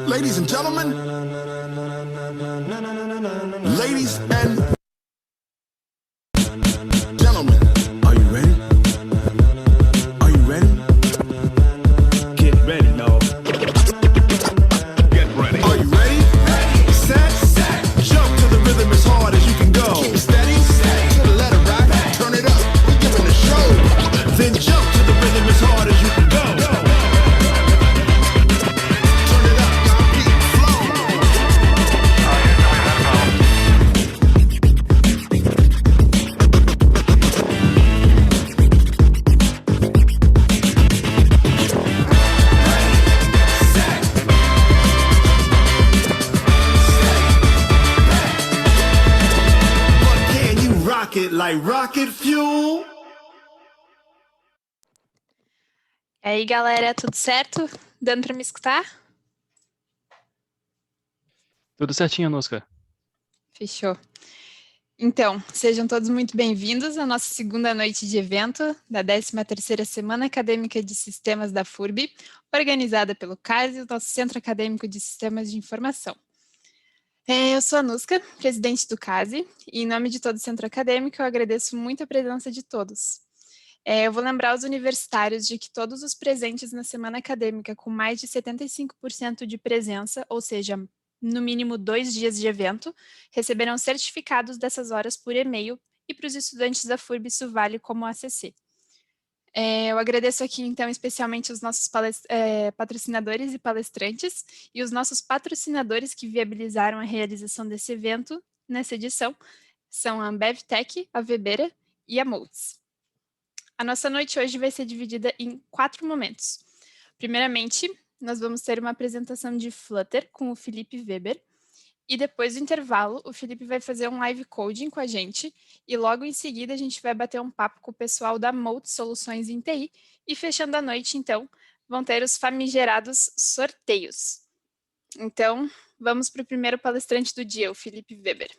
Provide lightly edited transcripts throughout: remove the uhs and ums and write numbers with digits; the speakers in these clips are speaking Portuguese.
Ladies and gentlemen, ladies and gentlemen, are you ready? Are you ready? Get ready, no. Get ready. Are you ready? Set, jump to the rhythm as hard as you can go. Keep it steady, to the letter rock, turn it up, we're giving a show. Then jump to the rhythm as hard as you can go. Turn it up, beat, flow. But can you rock it like rocket fuel? E aí, galera, tudo certo? Dando para me escutar? Tudo certinho, Anuska. Fechou. Então, sejam todos muito bem-vindos à nossa segunda noite de evento da 13ª Semana Acadêmica de Sistemas da FURB, organizada pelo CASI, o nosso Centro Acadêmico de Sistemas de Informação. Eu sou a Anuska, presidente do CASI, e em nome de todo o Centro Acadêmico eu agradeço muito a presença de todos. Eu vou lembrar os universitários de que todos os presentes na semana acadêmica com mais de 75% de presença, ou seja, no mínimo 2 dias de evento, receberão certificados dessas horas por e-mail e para os estudantes da FURB isso vale como ACC. Eu agradeço aqui, então, especialmente os nossos patrocinadores e palestrantes e os nossos patrocinadores que viabilizaram a realização desse evento nessa edição, são a Ambev Tech, a Weber e a Moltz. A nossa noite hoje vai ser dividida em 4 momentos. Primeiramente, nós vamos ter uma apresentação de Flutter com o Felipe Weber, e depois do intervalo, o Felipe vai fazer um live coding com a gente, e logo em seguida a gente vai bater um papo com o pessoal da Moltz Soluções em TI, e fechando a noite, então, vão ter os famigerados sorteios. Então, vamos para o primeiro palestrante do dia, o Felipe Weber.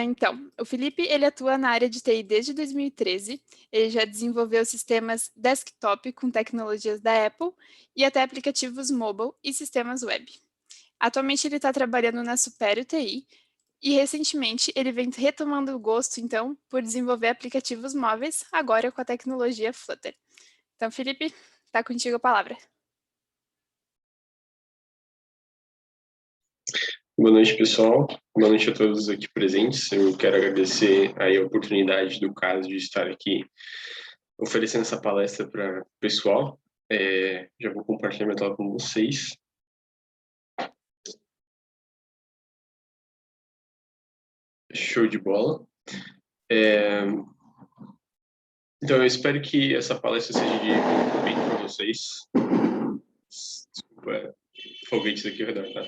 Então, o Felipe, ele atua na área de TI desde 2013, ele já desenvolveu sistemas desktop com tecnologias da Apple e até aplicativos mobile e sistemas web. Atualmente ele está trabalhando na Superior TI e recentemente ele vem retomando o gosto, então, por desenvolver aplicativos móveis, agora com a tecnologia Flutter. Então, Felipe, está contigo a palavra. Boa noite, pessoal. Boa noite a todos aqui presentes. Eu quero agradecer aí a oportunidade do CASI de estar aqui oferecendo essa palestra para o pessoal. Já vou compartilhar minha tela com vocês. Show de bola. Então, eu espero que essa palestra seja de bom proveito para vocês. Desculpa, foguetes aqui ao redor, tá?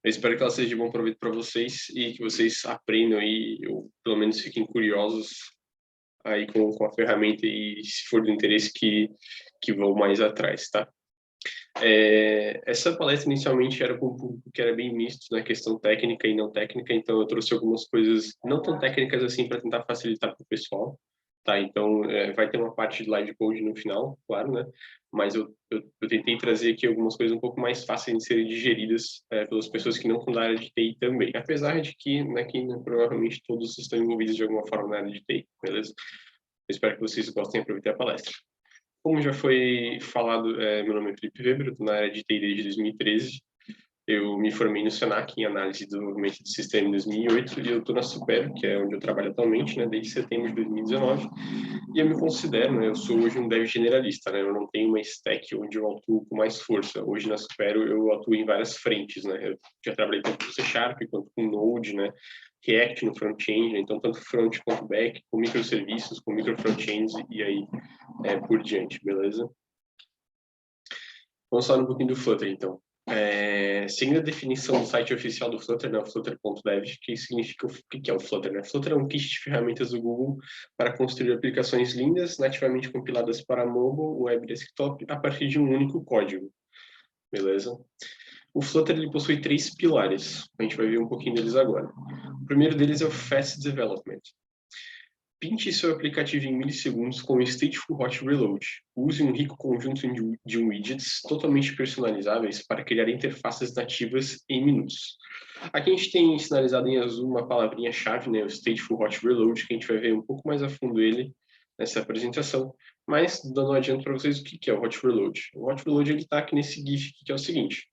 Eu espero que ela seja de bom proveito para vocês e que vocês aprendam aí, ou pelo menos fiquem curiosos aí com a ferramenta e, se for do interesse, que vão mais atrás, tá? Essa palestra inicialmente era com um público que era bem misto na questão técnica e não técnica, então eu trouxe algumas coisas não tão técnicas assim para tentar facilitar para o pessoal, tá? Então vai ter uma parte de live code no final, claro, né? Mas eu tentei trazer aqui algumas coisas um pouco mais fáceis de serem digeridas pelas pessoas que não são da área de TI também, apesar de que aqui provavelmente todos estão envolvidos de alguma forma na área de TI, beleza? Eu espero que vocês gostem e aproveitem a palestra. Como já foi falado, meu nome é Felipe Weber, eu estou na área de TI desde 2013. Eu me formei no Senac em análise e desenvolvimento de sistema em 2008 e eu estou na Supero, que é onde eu trabalho atualmente, né, desde setembro de 2019. E eu me considero, né, eu sou hoje um dev generalista, né, eu não tenho uma stack onde eu atuo com mais força. Hoje na Supero eu atuo em várias frentes, né, eu já trabalhei tanto com C# quanto com Node, né, React no front-end, né, então tanto front quanto back, com microserviços, com micro front-ends e aí por diante, beleza? Vamos falar um pouquinho do Flutter, então. Seguindo a definição do site oficial do Flutter, né, o flutter.dev, que significa o que é o Flutter, né? Flutter é um kit de ferramentas do Google para construir aplicações lindas, nativamente compiladas para mobile, web e desktop, a partir de um único código. Beleza? O Flutter ele possui 3 pilares. A gente vai ver um pouquinho deles agora. O primeiro deles é o Fast Development. Pinte seu aplicativo em milissegundos com o Stateful Hot Reload. Use um rico conjunto de widgets totalmente personalizáveis para criar interfaces nativas em minutos. Aqui a gente tem sinalizado em azul uma palavrinha-chave, né, o Stateful Hot Reload, que a gente vai ver um pouco mais a fundo ele nessa apresentação, mas dando um adianto para vocês o que é o Hot Reload. O Hot Reload está aqui nesse GIF, que é o seguinte.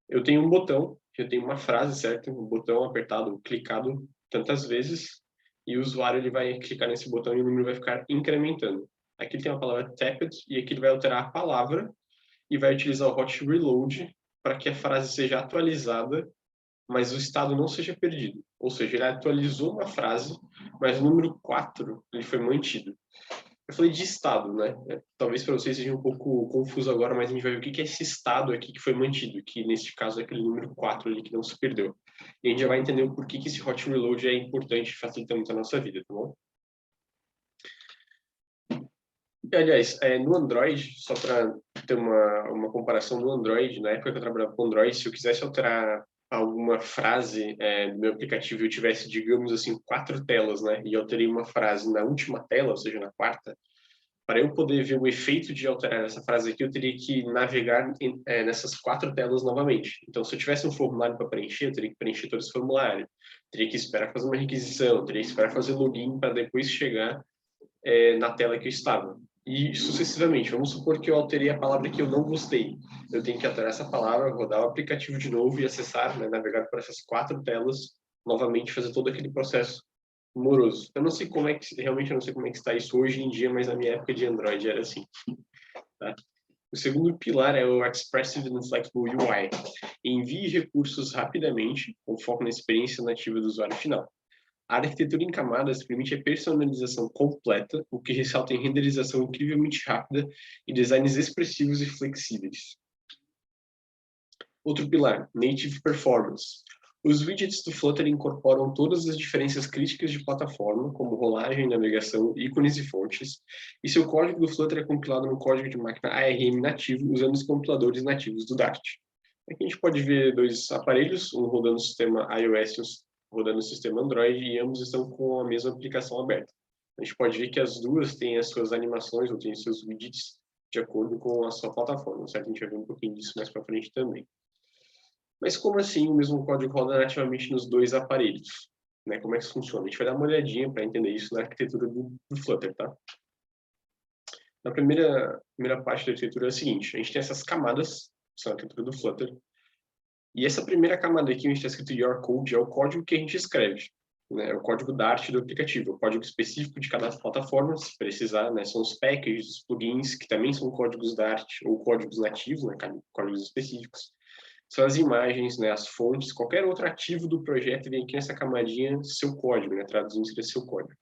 Eu tenho um botão, eu tenho uma frase, certo? Um botão apertado, clicado tantas vezes, e o usuário ele vai clicar nesse botão e o número vai ficar incrementando. Aqui tem uma palavra tapped, e aqui ele vai alterar a palavra e vai utilizar o hot reload para que a frase seja atualizada, mas o estado não seja perdido. Ou seja, ele atualizou uma frase, mas o número 4 ele foi mantido. Eu falei de estado, né? Talvez para vocês seja um pouco confuso agora, mas a gente vai ver o que é esse estado aqui que foi mantido, que neste caso é aquele número 4 ali que não se perdeu. E a gente já vai entender o porquê que esse hot reload é importante e facilita muito a nossa vida, tá bom? E, aliás, no Android, só para ter uma comparação no Android, na época que eu trabalhava com Android, se eu quisesse alterar alguma frase do meu aplicativo e eu tivesse, digamos assim, 4 telas, né? E eu alterei uma frase na última tela, ou seja, na quarta, para eu poder ver o efeito de alterar essa frase aqui, eu teria que navegar nessas 4 telas novamente. Então, se eu tivesse um formulário para preencher, eu teria que preencher todo esse formulário, teria que esperar fazer uma requisição, teria que esperar fazer login para depois chegar na tela que eu estava. E sucessivamente, vamos supor que eu alterei a palavra que eu não gostei. Eu tenho que alterar essa palavra, rodar o aplicativo de novo e acessar, né, navegar por essas 4 telas, novamente fazer todo aquele processo moroso. Eu não sei como é que, realmente eu não sei como é que está isso hoje em dia, mas na minha época de Android era assim. Tá? O segundo pilar é o Expressive and Flexible UI. Envie recursos rapidamente, com foco na experiência nativa do usuário final. A arquitetura em camadas permite a personalização completa, o que ressalta em renderização incrivelmente rápida e designs expressivos e flexíveis. Outro pilar, Native Performance. Os widgets do Flutter incorporam todas as diferenças críticas de plataforma, como rolagem, navegação, ícones e fontes, e seu código do Flutter é compilado no código de máquina ARM nativo, usando os compiladores nativos do Dart. Aqui a gente pode ver 2 aparelhos, um rodando o sistema iOS e rodando o sistema Android, e ambos estão com a mesma aplicação aberta. A gente pode ver que as duas têm as suas animações ou têm seus widgets de acordo com a sua plataforma, certo? A gente vai ver um pouquinho disso mais para frente também. Mas como assim o mesmo código roda nativamente nos 2 aparelhos? Né? Como é que isso funciona? A gente vai dar uma olhadinha para entender isso na arquitetura do Flutter, tá? Na primeira parte da arquitetura é a seguinte, a gente tem essas camadas, que são a arquitetura do Flutter, e essa primeira camada aqui, onde está escrito Your Code, é o código que a gente escreve. Né? É o código Dart do aplicativo, o código específico de cada plataforma, se precisar, né? São os packages, os plugins, que também são códigos Dart ou códigos nativos, né? Códigos específicos. São as imagens, né? As fontes, qualquer outro ativo do projeto vem aqui nessa camadinha seu código, né? Traduzindo seria seu código.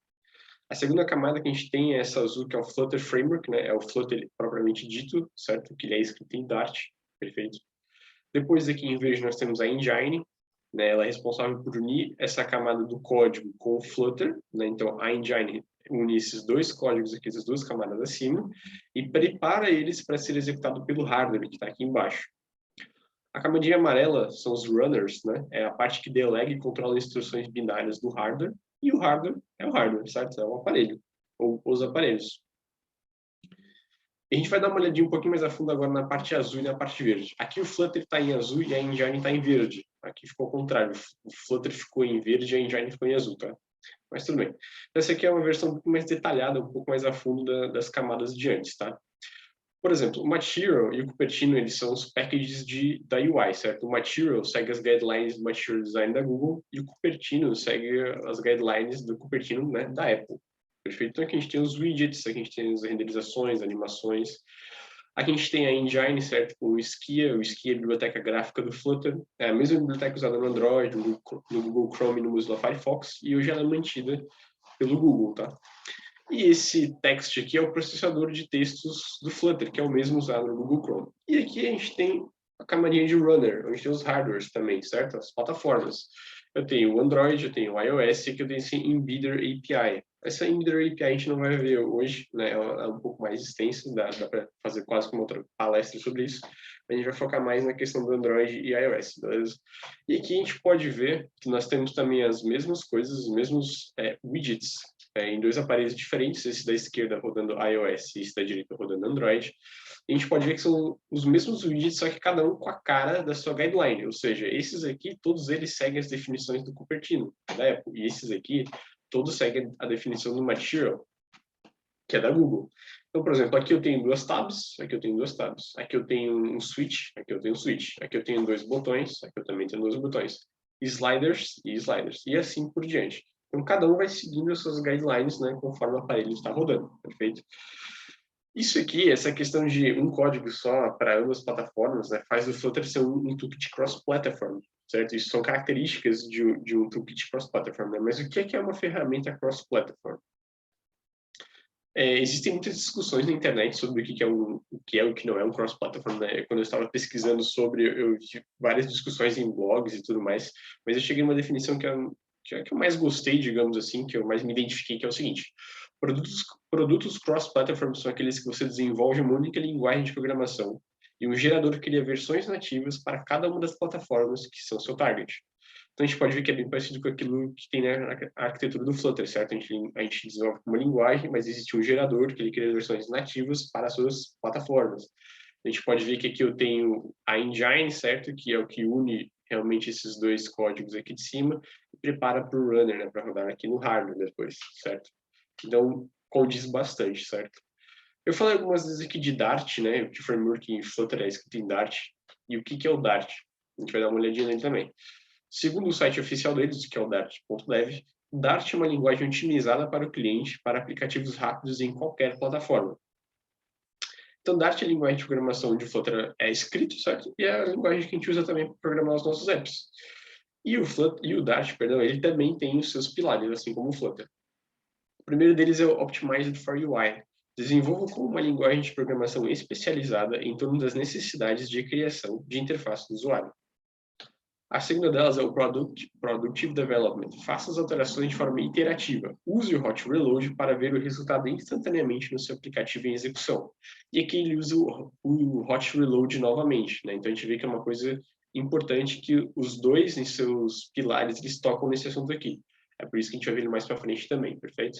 A segunda camada que a gente tem é essa azul, que é o Flutter Framework, né? É o Flutter propriamente dito, certo? Que ele é escrito em Dart, perfeito. Depois aqui em verde nós temos a Engine, né? Ela é responsável por unir essa camada do código com o Flutter, né? Então a Engine une esses 2 códigos aqui, essas 2 camadas acima, e prepara eles para ser executado pelo hardware, que está aqui embaixo. A camadinha amarela são os runners, né? É a parte que delega e controla instruções binárias do hardware, e o hardware é o hardware, certo? É o aparelho, ou os aparelhos. A gente vai dar uma olhadinha um pouquinho mais a fundo agora na parte azul e na parte verde. Aqui o Flutter está em azul e a Engine está em verde. Aqui ficou ao contrário. O Flutter ficou em verde e a Engine ficou em azul, tá? Mas tudo bem. Essa aqui é uma versão um pouco mais detalhada, um pouco mais a fundo das camadas de antes, tá? Por exemplo, o Material e o Cupertino, eles são os packages da UI, certo? O Material segue as guidelines do Material Design da Google e o Cupertino segue as guidelines do Cupertino, né, da Apple. Perfeito? Então aqui a gente tem os widgets, aqui a gente tem as renderizações, animações. Aqui a gente tem a Engine, certo? O Skia é a biblioteca gráfica do Flutter. É a mesma biblioteca usada no Android, no Google Chrome e no Mozilla Firefox, e hoje ela é mantida pelo Google, tá? E esse text aqui é o processador de textos do Flutter, que é o mesmo usado no Google Chrome. E aqui a gente tem a camadinha de runner, onde tem os hardwares também, certo? As plataformas. Eu tenho o Android, eu tenho o iOS, e aqui eu tenho esse Embedder API. Essa Embedder API a gente não vai ver hoje, né? É um pouco mais extensa, dá para fazer quase como outra palestra sobre isso. A gente vai focar mais na questão do Android e iOS, beleza? E aqui a gente pode ver que nós temos também as mesmas coisas, os mesmos widgets em dois aparelhos diferentes, esse da esquerda rodando iOS e esse da direita rodando Android. A gente pode ver que são os mesmos widgets, só que cada um com a cara da sua guideline, ou seja, esses aqui, todos eles seguem as definições do Cupertino, da Apple, e esses aqui, todos seguem a definição do Material, que é da Google. Então, por exemplo, aqui eu tenho duas tabs, aqui eu tenho duas tabs, aqui eu tenho um switch, aqui eu tenho um switch, aqui eu tenho dois botões, aqui eu também tenho dois botões, sliders, e assim por diante. Então, cada um vai seguindo as suas guidelines, né, conforme o aparelho está rodando, perfeito? Isso aqui, essa questão de um código só para ambas plataformas, né, faz o Flutter ser um toolkit cross-platform, certo? Isso são características de um toolkit cross-platform, né? Mas o que é uma ferramenta cross-platform? Existem muitas discussões na internet sobre o que é o que não é um cross-platform, né? Quando eu estava pesquisando sobre, eu vi várias discussões em blogs e tudo mais, mas eu cheguei a uma definição que eu mais gostei, digamos assim, que eu mais me identifiquei, que é o seguinte: produtos cross-platform são aqueles que você desenvolve uma única linguagem de programação e um gerador cria versões nativas para cada uma das plataformas que são seu target. Então, a gente pode ver que é bem parecido com aquilo que tem na arquitetura do Flutter, certo? A gente desenvolve uma linguagem, mas existe um gerador que ele cria versões nativas para as suas plataformas. A gente pode ver que aqui eu tenho a engine, certo? Que é o que une realmente esses dois códigos aqui de cima e prepara para o runner, né? Para rodar aqui no hardware depois, certo? Então, condiz bastante, certo? Eu falei algumas vezes aqui de Dart, né? Que o framework em Flutter é escrito em Dart. E o que é o Dart? A gente vai dar uma olhadinha nele também. Segundo o site oficial deles, que é o Dart.dev, Dart é uma linguagem otimizada para o cliente para aplicativos rápidos em qualquer plataforma. Então, Dart é a linguagem de programação onde o Flutter é escrito, certo? E é a linguagem que a gente usa também para programar os nossos apps. E o Dart, perdão, ele também tem os seus pilares, assim como o Flutter. O primeiro deles é o Optimized for UI. Desenvolva como uma linguagem de programação especializada em torno das necessidades de criação de interface do usuário. A segunda delas é o Productive Development. Faça as alterações de forma iterativa. Use o Hot Reload para ver o resultado instantaneamente no seu aplicativo em execução. E aqui ele usa o Hot Reload novamente, né? Então a gente vê que é uma coisa importante que os dois em seus pilares eles tocam nesse assunto aqui. É por isso que a gente vai ver ele mais para frente também, perfeito?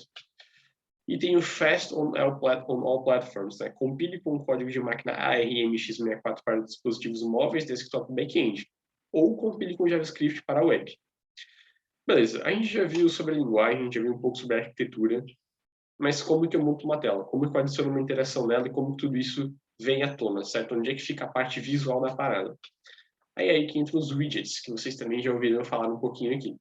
E tem o Fast on all platforms, né? Compile com o código de máquina ARMX64 para dispositivos móveis, desktop e back-end. Ou compile com JavaScript para a web. Beleza, a gente já viu sobre a linguagem, a gente já viu um pouco sobre a arquitetura, mas como que eu monto uma tela? Como que eu adiciono uma interação nela e como tudo isso vem à tona, certo? Onde é que fica a parte visual da parada? Aí que entram os widgets, que vocês também já ouviram falar um pouquinho aqui.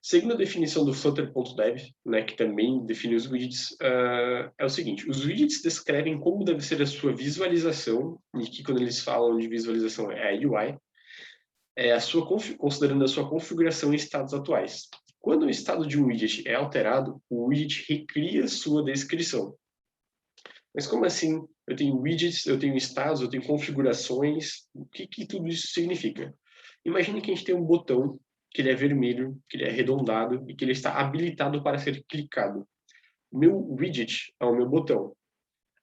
Segundo a definição do Flutter.dev, né, que também define os widgets, é o seguinte: os widgets descrevem como deve ser a sua visualização, e que quando eles falam de visualização é a UI, considerando a sua configuração em estados atuais. Quando o estado de um widget é alterado, o widget recria sua descrição. Mas como assim? Eu tenho widgets, eu tenho estados, eu tenho configurações, o que tudo isso significa? Imagine que a gente tem um botão que ele é vermelho, que ele é arredondado e que ele está habilitado para ser clicado. O meu widget é o meu botão.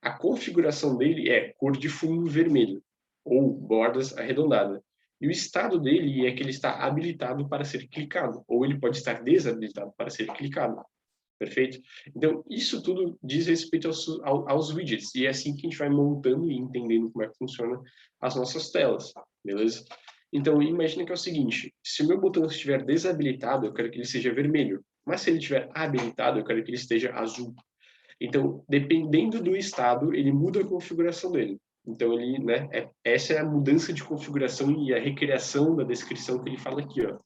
A configuração dele é cor de fundo vermelho ou bordas arredondadas. E o estado dele é que ele está habilitado para ser clicado ou ele pode estar desabilitado para ser clicado. Perfeito? Então, isso tudo diz respeito aos widgets. E é assim que a gente vai montando e entendendo como é que funciona as nossas telas. Beleza? Então, imagina que é o seguinte: se o meu botão estiver desabilitado, eu quero que ele seja vermelho. Mas se ele estiver habilitado, eu quero que ele esteja azul. Então, dependendo do estado, ele muda a configuração dele. Então, essa é a mudança de configuração e a recriação da descrição que ele fala aqui, ó.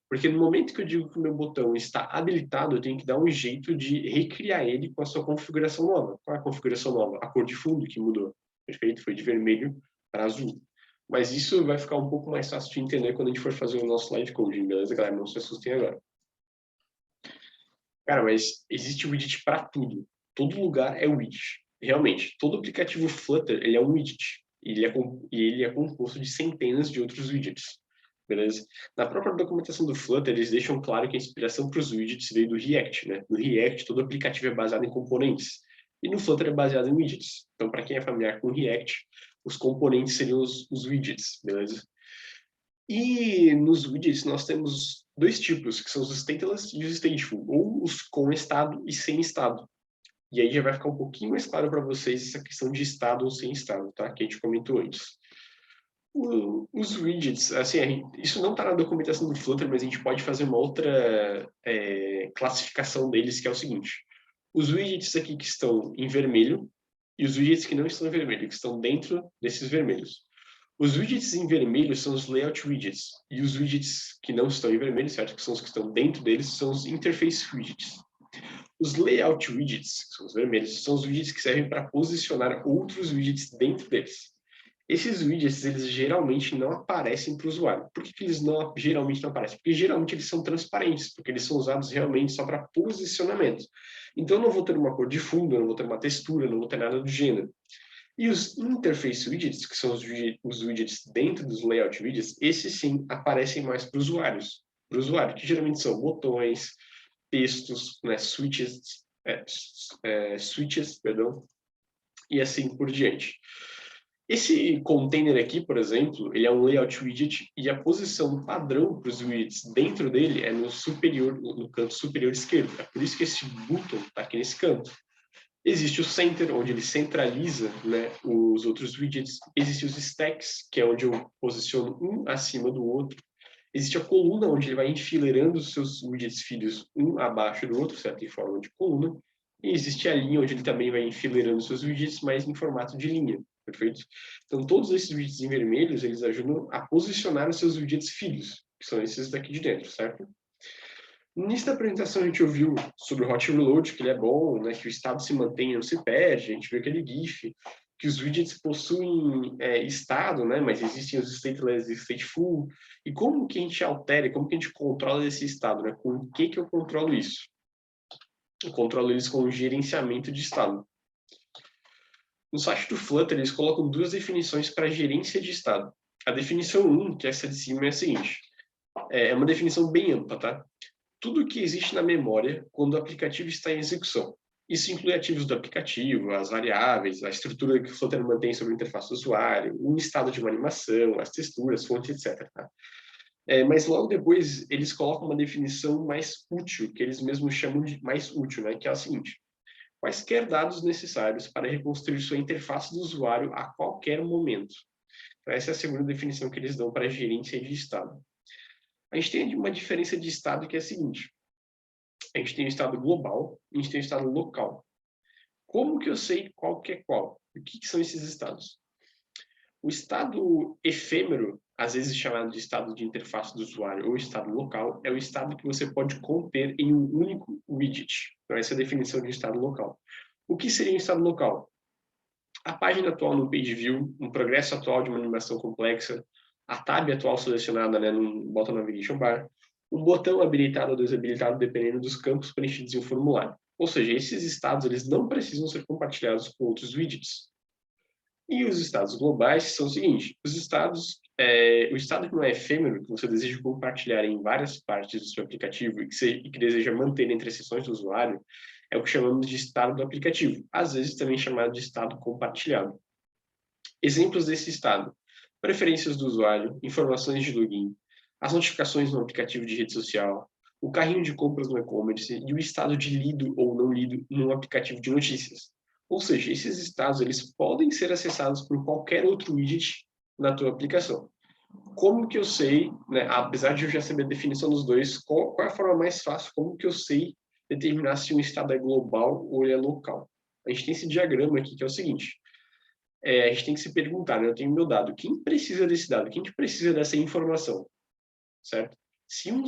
Porque no momento que eu digo que o meu botão está habilitado, eu tenho que dar um jeito de recriar ele com a sua configuração nova. Qual é a configuração nova? A cor de fundo que mudou. Perfeito? Foi de vermelho para azul. Mas isso vai ficar um pouco mais fácil de entender quando a gente for fazer o nosso live coding, beleza, galera? Não se assustem agora. Cara, mas existe widget para tudo. Todo lugar é widget. Realmente, todo aplicativo Flutter, ele é um widget. E ele é composto de centenas de outros widgets. Beleza? Na própria documentação do Flutter, eles deixam claro que a inspiração para os widgets veio do React, né? No React, todo aplicativo é baseado em componentes. E no Flutter é baseado em widgets. Então, para quem é familiar com o React, os componentes seriam os widgets, beleza? E nos widgets nós temos dois tipos, que são os stateless e os stateful, ou os com estado e sem estado. E aí já vai ficar um pouquinho mais claro para vocês essa questão de estado ou sem estado, tá? Que a gente comentou antes. Os widgets, assim, isso não está na documentação do Flutter, mas a gente pode fazer uma outra classificação deles, que é o seguinte. Os widgets aqui que estão em vermelho e os widgets que não estão em vermelho, que estão dentro desses vermelhos. Os widgets em vermelho são os layout widgets, e os widgets que não estão em vermelho, certo? Que são os que estão dentro deles, são os interface widgets. Os layout widgets, que são os vermelhos, são os widgets que servem para posicionar outros widgets dentro deles. Esses widgets, eles geralmente não aparecem para o usuário. Por que eles geralmente não aparecem? Porque geralmente eles são transparentes, porque eles são usados realmente só para posicionamento. Então eu não vou ter uma cor de fundo, eu não vou ter uma textura, não vou ter nada do gênero. E os interface widgets, que são os widgets dentro dos layout widgets, esses sim aparecem mais para o usuário, que geralmente são botões, textos, né, switches, e assim por diante. Esse container aqui, por exemplo, ele é um layout widget e a posição padrão para os widgets dentro dele é no canto superior esquerdo. É por isso que esse button está aqui nesse canto. Existe o center, onde ele centraliza, né, os outros widgets. Existem os stacks, que é onde eu posiciono um acima do outro. Existe a coluna, onde ele vai enfileirando os seus widgets filhos um abaixo do outro, certo? Em forma de coluna. E existe a linha, onde ele também vai enfileirando os seus widgets, mas em formato de linha. Perfeito? Então, todos esses widgets em vermelhos, eles ajudam a posicionar os seus widgets filhos, que são esses daqui de dentro, certo? No início da apresentação, a gente ouviu sobre o hot reload, que ele é bom, né, que o estado se mantém e não se perde, a gente viu aquele GIF, que os widgets possuem estado, né, mas existem os stateless e stateful, e como que a gente altera, como que a gente controla esse estado, né? Com o que eu controlo isso? Eu controlo eles com o gerenciamento de estado. No site do Flutter, eles colocam duas definições para gerência de estado. A definição 1, que é essa de cima, é a seguinte. É uma definição bem ampla, tá? Tudo que existe na memória quando o aplicativo está em execução. Isso inclui ativos do aplicativo, as variáveis, a estrutura que o Flutter mantém sobre a interface do usuário, o estado de uma animação, as texturas, fontes, etc. Tá? Mas logo depois, eles colocam uma definição mais útil, que eles mesmos chamam de mais útil, né? Que é a seguinte. Quaisquer dados necessários para reconstruir sua interface do usuário a qualquer momento. Então, essa é a segunda definição que eles dão para a gerência de estado. A gente tem uma diferença de estado que é a seguinte. A gente tem o estado global e a gente tem o estado local. Como que eu sei qual que é qual? O que são esses estados? O estado efêmero, às vezes chamado de estado de interface do usuário ou estado local, é o estado que você pode conter em um único widget. Então, essa é a definição de estado local. O que seria um estado local? A página atual no page view, um progresso atual de uma animação complexa, a tab atual selecionada, né, no bottom navigation bar, um botão habilitado ou desabilitado dependendo dos campos preenchidos em um formulário. Ou seja, esses estados eles não precisam ser compartilhados com outros widgets. E os estados globais são o seguinte, o estado que não é efêmero, que você deseja compartilhar em várias partes do seu aplicativo e que deseja manter entre as sessões do usuário, é o que chamamos de estado do aplicativo, às vezes também chamado de estado compartilhado. Exemplos desse estado: preferências do usuário, informações de login, as notificações no aplicativo de rede social, o carrinho de compras no e-commerce e o estado de lido ou não lido no aplicativo de notícias. Ou seja, esses estados eles podem ser acessados por qualquer outro widget na tua aplicação. Como que eu sei, né, apesar de eu já saber a definição dos dois, qual é a forma mais fácil, como que eu sei determinar se um estado é global ou ele é local? A gente tem esse diagrama aqui que é o seguinte. A gente tem que se perguntar, né, eu tenho meu dado, quem precisa desse dado? Quem que precisa dessa informação? Certo? Se um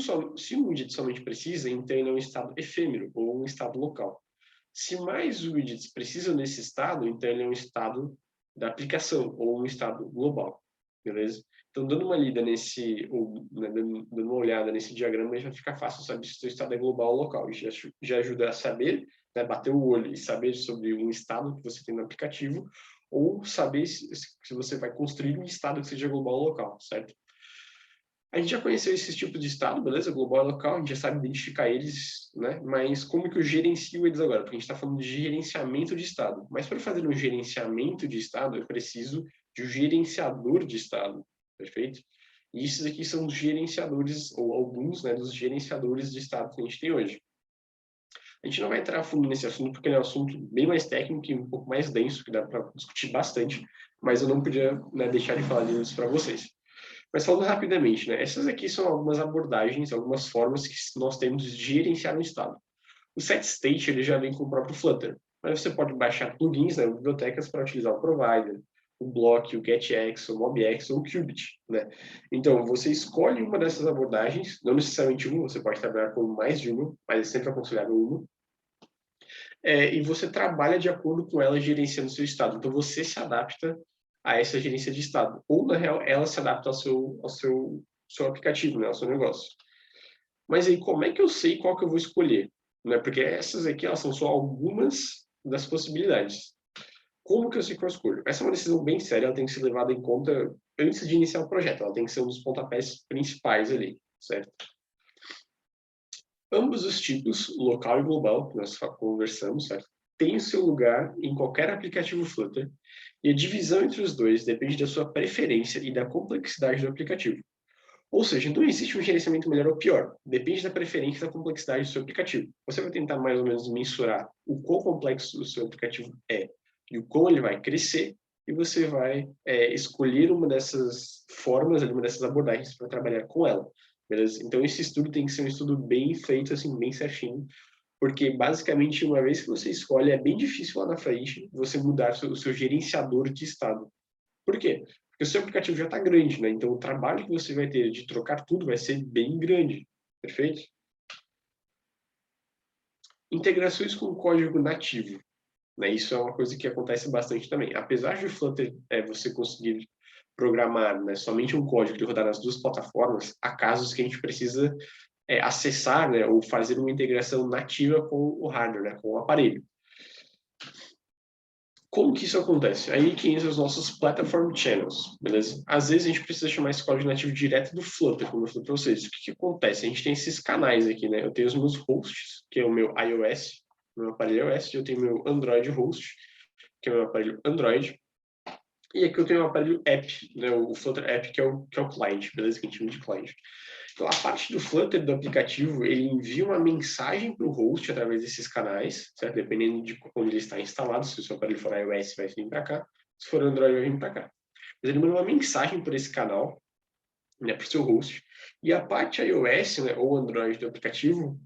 widget somente precisa, então ele é um estado efêmero ou um estado local. Se mais widgets precisam desse estado, então ele é um estado da aplicação ou um estado global, beleza? Então, dando uma lida dando uma olhada nesse diagrama, já fica fácil saber se o seu estado é global ou local. Isso já ajuda a saber, né, bater o olho e saber sobre um estado que você tem no aplicativo, ou saber se você vai construir um estado que seja global ou local, certo? A gente já conheceu esses tipos de estado, beleza? Global e local, a gente já sabe identificar eles, né? Mas como que eu gerencio eles agora? Porque a gente está falando de gerenciamento de estado. Mas para fazer um gerenciamento de estado, eu preciso de um gerenciador de estado, perfeito? E esses aqui são os gerenciadores, ou alguns, né, dos gerenciadores de estado que a gente tem hoje. A gente não vai entrar a fundo nesse assunto, porque ele é um assunto bem mais técnico e um pouco mais denso, que dá para discutir bastante, mas eu não podia, né, deixar de falar disso para vocês. Mas falando rapidamente, né, essas aqui são algumas abordagens, algumas formas que nós temos de gerenciar um estado. O SetState ele já vem com o próprio Flutter, mas você pode baixar plugins, né, bibliotecas para utilizar o Provider, o Block, o GetX, o MobX ou o Qubit, né? Então, você escolhe uma dessas abordagens, não necessariamente uma, você pode trabalhar com mais de uma, mas é sempre aconselhável uma, e você trabalha de acordo com ela gerenciando o seu estado. Então, você se adapta a essa gerência de estado. Ou, na real, ela se adapta ao seu aplicativo, né, ao seu negócio. Mas aí, como é que eu sei qual que eu vou escolher? Né? Porque essas aqui, elas são só algumas das possibilidades. Como que eu sei qual eu escolho? Essa é uma decisão bem séria, ela tem que ser levada em conta antes de iniciar o projeto. Ela tem que ser um dos pontapés principais ali, certo? Ambos os tipos, local e global, que nós conversamos, certo? Tem o seu lugar em qualquer aplicativo Flutter, e a divisão entre os dois depende da sua preferência e da complexidade do aplicativo. Ou seja, não existe um gerenciamento melhor ou pior, depende da preferência e da complexidade do seu aplicativo. Você vai tentar mais ou menos mensurar o quão complexo o seu aplicativo é e o quão ele vai crescer, e você vai escolher uma dessas formas, uma dessas abordagens para trabalhar com ela. Beleza? Então, esse estudo tem que ser um estudo bem feito, assim, bem certinho, porque, basicamente, uma vez que você escolhe, é bem difícil lá na frente você mudar o seu gerenciador de estado. Por quê? Porque o seu aplicativo já está grande, né? Então, o trabalho que você vai ter de trocar tudo vai ser bem grande. Perfeito? Integrações com código nativo. Né? Isso é uma coisa que acontece bastante também. Apesar de o Flutter você conseguir programar, né, somente um código de rodar nas duas plataformas, há casos que a gente precisa acessar, né, ou fazer uma integração nativa com o hardware, né, com o aparelho. Como que isso acontece? Aí que entram os nossos Platform Channels, beleza? Às vezes a gente precisa chamar esse código nativo direto do Flutter, como eu falei para vocês. O que acontece? A gente tem esses canais aqui, né? Eu tenho os meus hosts, que é o meu iOS, meu aparelho iOS, eu tenho meu Android host, que é o meu aparelho Android, e aqui eu tenho o aparelho app, né, o Flutter app, que é o client, beleza? Que a gente chama de client. Então, a parte do Flutter do aplicativo, ele envia uma mensagem para o host através desses canais, certo? Dependendo de onde ele está instalado. Se o seu aparelho for iOS, vai vir para cá. Se for Android, vai vir para cá. Mas ele manda uma mensagem por esse canal, né, para o seu host. E a parte iOS, né, ou Android do aplicativo,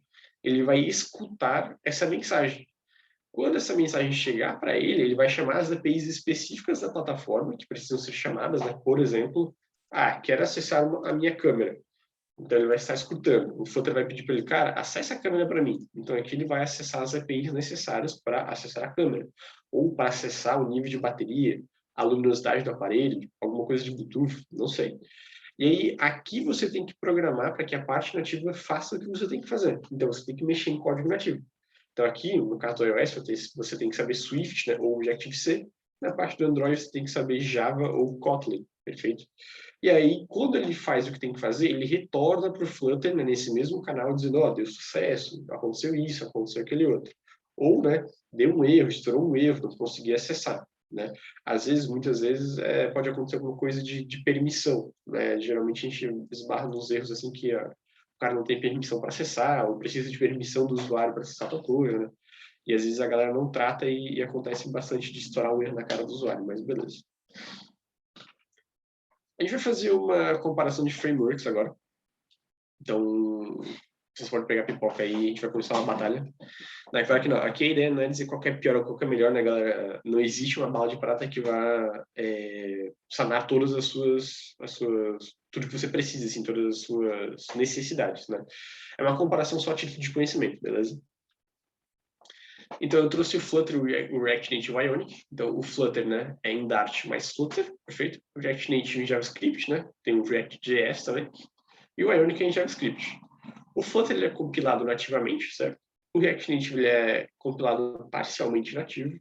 ele vai escutar essa mensagem. Quando essa mensagem chegar para ele, ele vai chamar as APIs específicas da plataforma, que precisam ser chamadas, né? Por exemplo, quero acessar a minha câmera. Então, ele vai estar escutando. O Flutter vai pedir para ele, cara, acesse a câmera para mim. Então, aqui ele vai acessar as APIs necessárias para acessar a câmera. Ou para acessar o nível de bateria, a luminosidade do aparelho, alguma coisa de Bluetooth, não sei. E aí, aqui você tem que programar para que a parte nativa faça o que você tem que fazer. Então, você tem que mexer em código nativo. Então, aqui, no caso do iOS, você tem que saber Swift, né, ou Objective-C. Na parte do Android, você tem que saber Java ou Kotlin, perfeito? E aí, quando ele faz o que tem que fazer, ele retorna para o Flutter, né, nesse mesmo canal, dizendo, deu sucesso, aconteceu isso, aconteceu aquele outro. Ou, né, deu um erro, estourou um erro, não consegui acessar. Né? Às vezes, muitas vezes, pode acontecer alguma coisa de permissão. Né? Geralmente, a gente esbarra nos erros assim que o cara não tem permissão para acessar, ou precisa de permissão do usuário para acessar tal coisa, né? E às vezes a galera não trata e acontece bastante de estourar um erro na cara do usuário, mas beleza. A gente vai fazer uma comparação de frameworks agora. Então, vocês podem pegar a pipoca aí e a gente vai começar uma batalha. Não, claro que não. Aqui a ideia não é dizer qual que é pior ou qual que é melhor, né, galera? Não existe uma bala de prata que vá sanar todas as suas... tudo que você precisa, assim, todas as suas necessidades, né? É uma comparação só a título de conhecimento, beleza? Então, eu trouxe o Flutter e o React Native Ionic. Então, o Flutter, né, é em Dart mais Flutter, perfeito? O React Native em JavaScript, né? Tem o React.js também. E o Ionic é em JavaScript. O Flutter ele é compilado nativamente, certo? O React Native ele é compilado parcialmente nativo.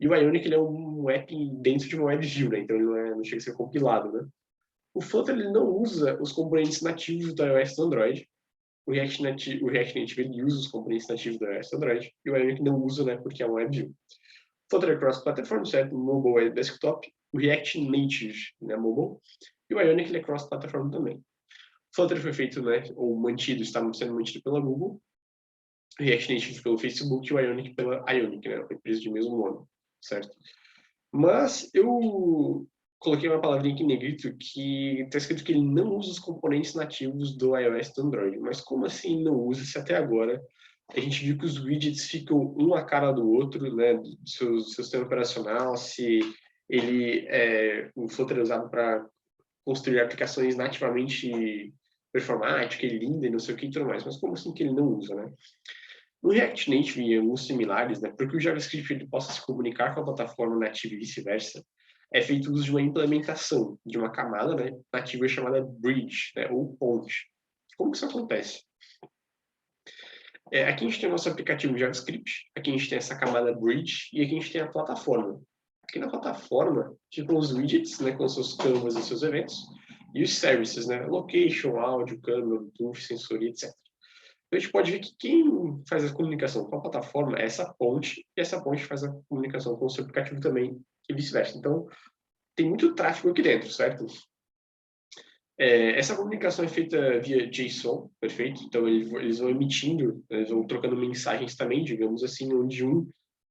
E o Ionic ele é um app dentro de uma WebView, né? Então ele não chega a ser compilado, né? O Flutter ele não usa os componentes nativos do iOS e do Android. O React Native ele usa os componentes nativos do iOS e do Android. E o Ionic não usa, né? Porque é uma WebView. O Flutter é cross-platform, certo? O mobile é desktop. O React Native é mobile. E o Ionic ele é cross-platform também. O Flutter foi feito, né? Ou mantido, está sendo mantido pela Google. O React Native pelo Facebook e o Ionic pela Ionic, né? Uma empresa de mesmo nome, certo? Mas eu coloquei uma palavrinha aqui em negrito que está escrito que ele não usa os componentes nativos do iOS e do Android. Mas como assim não usa se até agora a gente viu que os widgets ficam um a cara do outro, né, do seu sistema operacional, se o Flutter é usado para construir aplicações nativamente performáticas e linda e não sei o que e tudo mais. Mas como assim que ele não usa, né? No React Native e alguns similares, né, para que o JavaScript ele possa se comunicar com a plataforma nativa e vice-versa, é feito uso de uma implementação de uma camada, né, nativa chamada bridge, né, ou ponte. Como que isso acontece? Aqui a gente tem o nosso aplicativo JavaScript, aqui a gente tem essa camada bridge e aqui a gente tem a plataforma. Aqui na plataforma ficam os widgets, né, com seus canvas e seus eventos, e os services, né, location, áudio, câmera, Bluetooth, sensoria, etc. Então, a gente pode ver que quem faz a comunicação com a plataforma é essa ponte, e essa ponte faz a comunicação com o seu aplicativo também, e vice-versa. Então, tem muito tráfego aqui dentro, certo? Essa comunicação é feita via JSON, perfeito? Então, eles vão emitindo, eles vão trocando mensagens também, digamos assim, onde um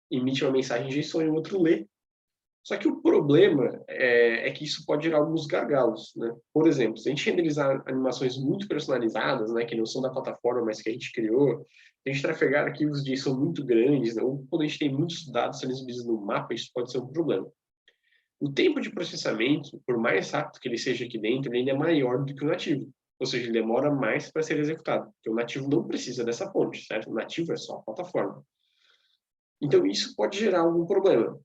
emite uma mensagem JSON e o outro lê. Só que o problema é que isso pode gerar alguns gargalos, né? Por exemplo, se a gente renderizar animações muito personalizadas, né, que não são da plataforma, mas que a gente criou, se a gente trafegar arquivos JSON muito grandes, né, ou quando a gente tem muitos dados sendo exibidos no mapa, isso pode ser um problema. O tempo de processamento, por mais rápido que ele seja aqui dentro, ele ainda é maior do que o nativo. Ou seja, ele demora mais para ser executado, porque o nativo não precisa dessa ponte, certo? O nativo é só a plataforma. Então, isso pode gerar algum problema.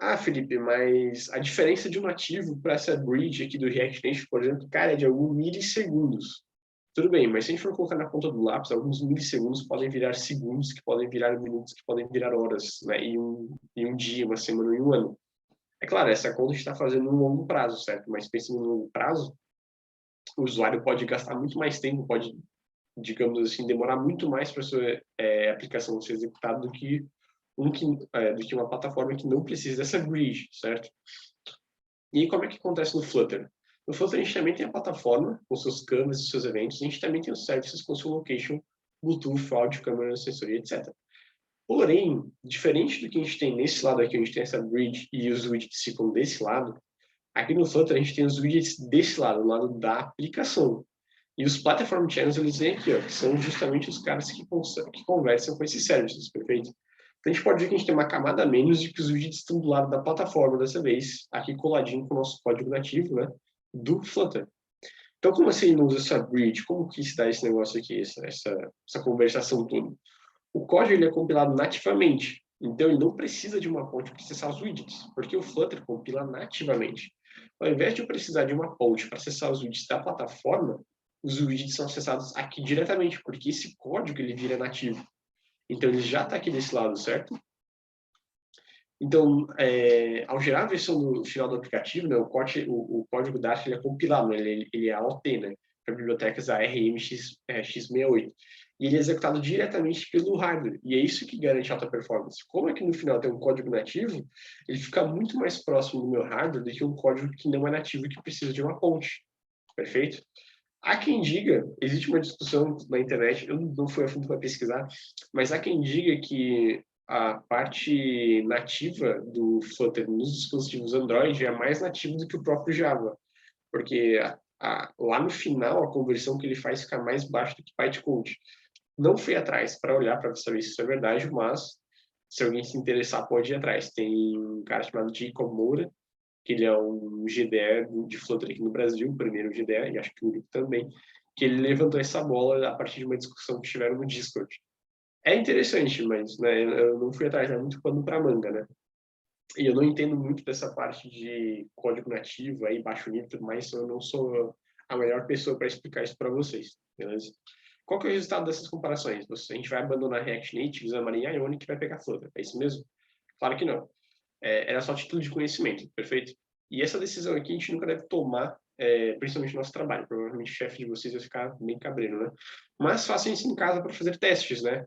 Ah, Felipe, mas a diferença de um nativo para essa bridge aqui do React Native, por exemplo, cara, é de alguns milissegundos. Tudo bem, mas se a gente for colocar na ponta do lápis, alguns milissegundos podem virar segundos, que podem virar minutos, que podem virar horas, né? em um dia, uma semana, em um ano. É claro, essa conta a gente está fazendo no longo prazo, certo? Mas pensando no longo prazo, o usuário pode gastar muito mais tempo, pode, digamos assim, demorar muito mais para a sua aplicação ser executada do que uma plataforma que não precisa dessa bridge, certo? E aí, como é que acontece no Flutter? No Flutter, a gente também tem a plataforma, com seus canvas e seus eventos, e a gente também tem os services com seu location, Bluetooth, áudio, câmera, sensoria, etc. Porém, diferente do que a gente tem nesse lado aqui, a gente tem essa bridge e os widgets ficam desse lado, aqui no Flutter a gente tem os widgets desse lado, do lado da aplicação. E os Platform Channels, eles vêm aqui, ó, que são justamente os caras que conversam com esses services, perfeito? Então, a gente pode ver que a gente tem uma camada a menos de que os widgets estão do lado da plataforma dessa vez, aqui coladinho com o nosso código nativo, né, do Flutter. Então, como assim não usa essa bridge? Como que se dá esse negócio aqui, essa conversação toda? O código ele é compilado nativamente, então ele não precisa de uma ponte para acessar os widgets, porque o Flutter compila nativamente. Ao invés de eu precisar de uma ponte para acessar os widgets da plataforma, os widgets são acessados aqui diretamente, porque esse código ele vira nativo. Então ele já está aqui desse lado, certo? Então, ao gerar a versão do final do aplicativo, né, o código Dart ele é compilado, né, ele é AOT, né, para bibliotecas ARM-X68. E ele é executado diretamente pelo hardware. E é isso que garante alta performance. Como é que no final tem um código nativo, ele fica muito mais próximo do meu hardware do que um código que não é nativo e que precisa de uma ponte. Perfeito? Há quem diga, existe uma discussão na internet, eu não fui a fundo para pesquisar, mas há quem diga que a parte nativa do Flutter nos dispositivos Android é mais nativa do que o próprio Java, porque lá no final a conversão que ele faz fica mais baixa do que bytecode. Não fui atrás para olhar para saber se isso é verdade, mas se alguém se interessar pode ir atrás. Tem um cara chamado Jacob Moura, que ele é um GDE de Flutter aqui no Brasil, o primeiro GDE, e acho que o único também, que ele levantou essa bola a partir de uma discussão que tiveram no Discord. É interessante, mas né, eu não fui atrás, é muito pano para manga, né? E eu não entendo muito dessa parte de código nativo, aí baixo nível e tudo mais, eu não sou a melhor pessoa para explicar isso para vocês, beleza? Qual que é o resultado dessas comparações? A gente vai abandonar React Native, usar Marinha Ionic e vai pegar Flutter, é isso mesmo? Claro que não. era só título de conhecimento, perfeito? E essa decisão aqui a gente nunca deve tomar, principalmente no nosso trabalho. Provavelmente o chefe de vocês vai ficar bem cabreiro, né? Mas façam isso em casa para fazer testes, né?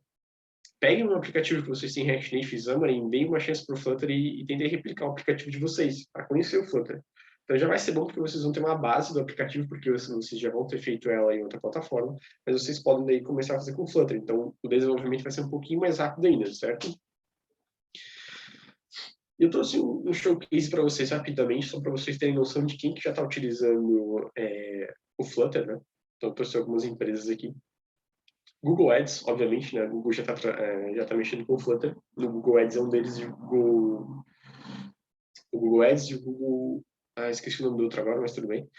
Peguem um aplicativo que vocês têm React Native e Xamarin, deem uma chance para o Flutter e tentem replicar o aplicativo de vocês, para conhecer o Flutter. Então já vai ser bom porque vocês vão ter uma base do aplicativo, porque vocês já vão ter feito ela em outra plataforma, mas vocês podem daí começar a fazer com o Flutter. Então o desenvolvimento vai ser um pouquinho mais rápido ainda, certo? Eu trouxe um showcase para vocês rapidamente, só para vocês terem noção de quem que já está utilizando o Flutter, né? Então eu trouxe algumas empresas aqui. Google Ads, obviamente, né? Google já tá mexendo com o Flutter. No Google Ads é um deles, o Google Ads e o Google... esqueci o nome do outro agora, mas tudo bem.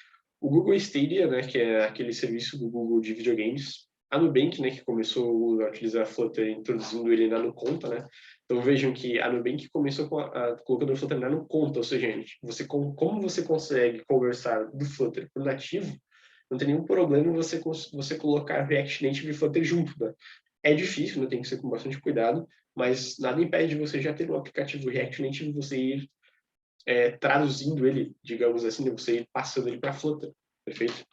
O Google Stadia, né? Que é aquele serviço do Google de videogames. A Nubank, né? Que começou a utilizar Flutter, introduzindo ele na Nuconta, né? Então vejam que a Nubank começou colocando o Flutter na Nuconta, ou seja, gente, como você consegue conversar do Flutter para o nativo, não tem nenhum problema você colocar React Native e Flutter junto, né? É difícil, né? Tem que ser com bastante cuidado, mas nada impede de você já ter um aplicativo React Native e você ir traduzindo ele, digamos assim, você ir passando ele para Flutter, perfeito?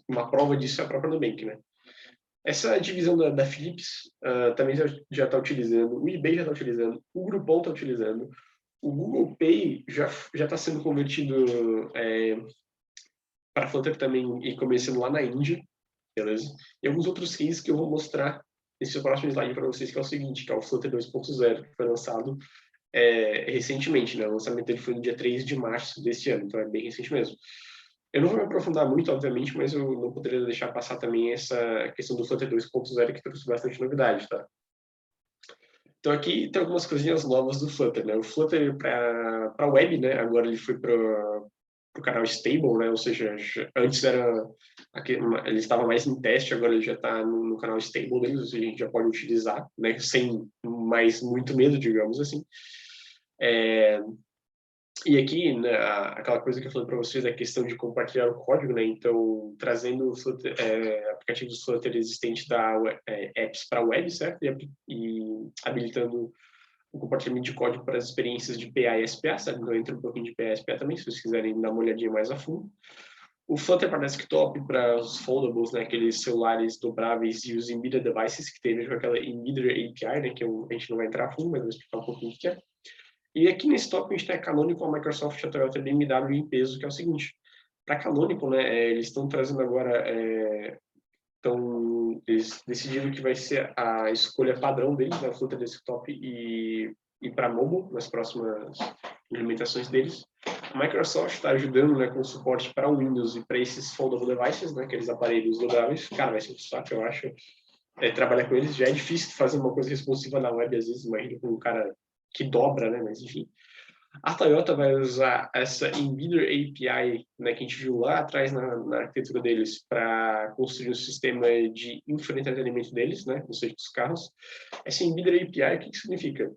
Uma prova disso é a própria Nubank, né? Essa divisão da Philips também já está utilizando, o eBay já está utilizando, o Groupon está utilizando, o Google Pay já está sendo convertido para Flutter também e começando lá na Índia, beleza? E alguns outros cases que eu vou mostrar nesse próximo slide para vocês, que é o seguinte, que é o Flutter 2.0, que foi lançado recentemente, né? O lançamento dele foi no dia 3 de março desse ano, então é bem recente mesmo. Eu não vou me aprofundar muito, obviamente, mas eu não poderia deixar passar também essa questão do Flutter 2.0, que trouxe bastante novidade, tá? Então aqui tem algumas coisinhas novas do Flutter, né? O Flutter para web, né? Agora ele foi para o canal Stable, né? Ou seja, antes ele estava mais em teste, agora ele já está no canal Stable deles, ou seja, a gente já pode utilizar, né? Sem mais muito medo, digamos assim. E aqui, né, aquela coisa que eu falei para vocês, a questão de compartilhar o código, né? Então, trazendo aplicativos Flutter existentes da apps para web, certo? E habilitando o compartilhamento de código para as experiências de PA e SPA, certo? Então, entra um pouquinho de PA e SPA também, se vocês quiserem dar uma olhadinha mais a fundo. O Flutter para desktop, para os foldables, né? Aqueles celulares dobráveis e os embedded devices, que tem mesmo aquela embedded API, né? Que a gente não vai entrar a fundo, mas vou explicar um pouquinho o que é. E aqui nesse tópico a gente tem a Canonical, a Microsoft, a Toyota e a BMW em peso, que é o seguinte. Para a Canonical, né, eles estão trazendo agora, eles decidiram que vai ser a escolha padrão deles, da Flutter Desktop e para mobile, nas próximas implementações deles. A Microsoft está ajudando, né, com suporte para o Windows e para esses foldable devices, né, aqueles aparelhos dobráveis. Cara, vai ser um saco, eu acho. Trabalhar com eles já é difícil fazer uma coisa responsiva na web, às vezes, imagina com um cara que dobra, né? Mas enfim. A Toyota vai usar essa Embedded API, né, que a gente viu lá atrás na arquitetura deles, para construir um sistema de entretenimento deles, né, ou seja, dos carros. Essa Embedded API, o que significa?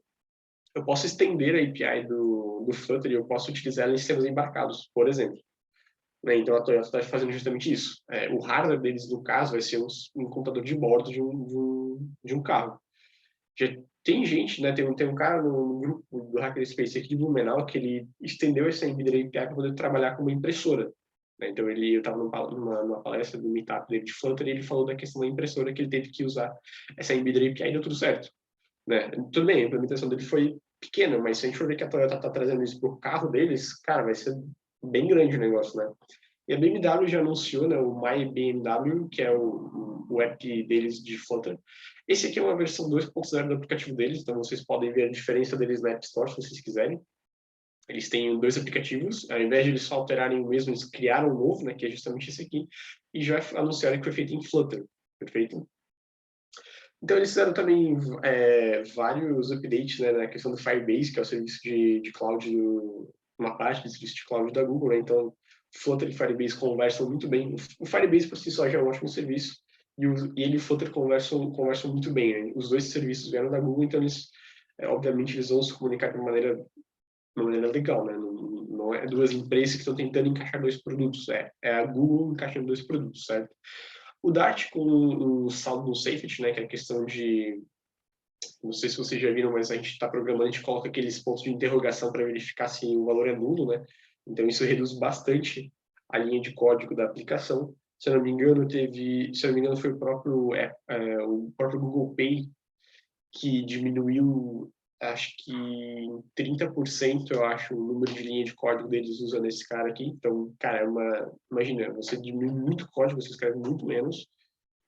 Eu posso estender a API do Flutter e eu posso utilizar ela em sistemas embarcados, por exemplo. Né? Então a Toyota está fazendo justamente isso. O hardware deles, no caso, vai ser um computador de bordo de um carro. Já tem gente, né? Tem um cara no grupo do Hackerspace aqui de Blumenau que ele estendeu essa Embedded API para poder trabalhar com uma impressora. Né? Então eu estava numa palestra do Meetup dele de Flutter e ele falou da questão da impressora, que ele teve que usar essa Embedded API e deu tudo certo. Né? Tudo bem, a implementação dele foi pequena, mas se a gente for ver que a Toyota está trazendo isso para o carro deles, cara, vai ser bem grande o negócio, né? E a BMW já anunciou, né, o My BMW, que é o app deles de Flutter. Esse aqui é uma versão 2.0 do aplicativo deles, então vocês podem ver a diferença deles na App Store, se vocês quiserem. Eles têm 2 aplicativos, ao invés de eles só alterarem o mesmo, eles criaram um novo, né, que é justamente esse aqui, e já anunciaram que foi feito em Flutter, perfeito? Então eles fizeram também vários updates, né, na questão do Firebase, que é o serviço de cloud, uma parte do serviço de cloud da Google, né, então Flutter e Firebase conversam muito bem. O Firebase por si só já é um ótimo serviço e ele e o Flutter conversam muito bem. Né? Os dois serviços vieram da Google, então eles, obviamente, eles vão se comunicar de uma maneira legal, né? Não é 2 empresas que estão tentando encaixar 2 produtos, é a Google encaixando 2 produtos, certo? O Dart com o Saldo Safety, né, que é a questão de não sei se vocês já viram, mas a gente está programando, a gente coloca aqueles pontos de interrogação para verificar se o valor é nulo, né? Então isso reduz bastante a linha de código da aplicação. Se eu não me engano, foi o próprio Google Pay que diminuiu, acho que em 30%, eu acho, o número de linha de código deles usando esse cara aqui. Então, cara, imagina, você diminui muito código, você escreve muito menos,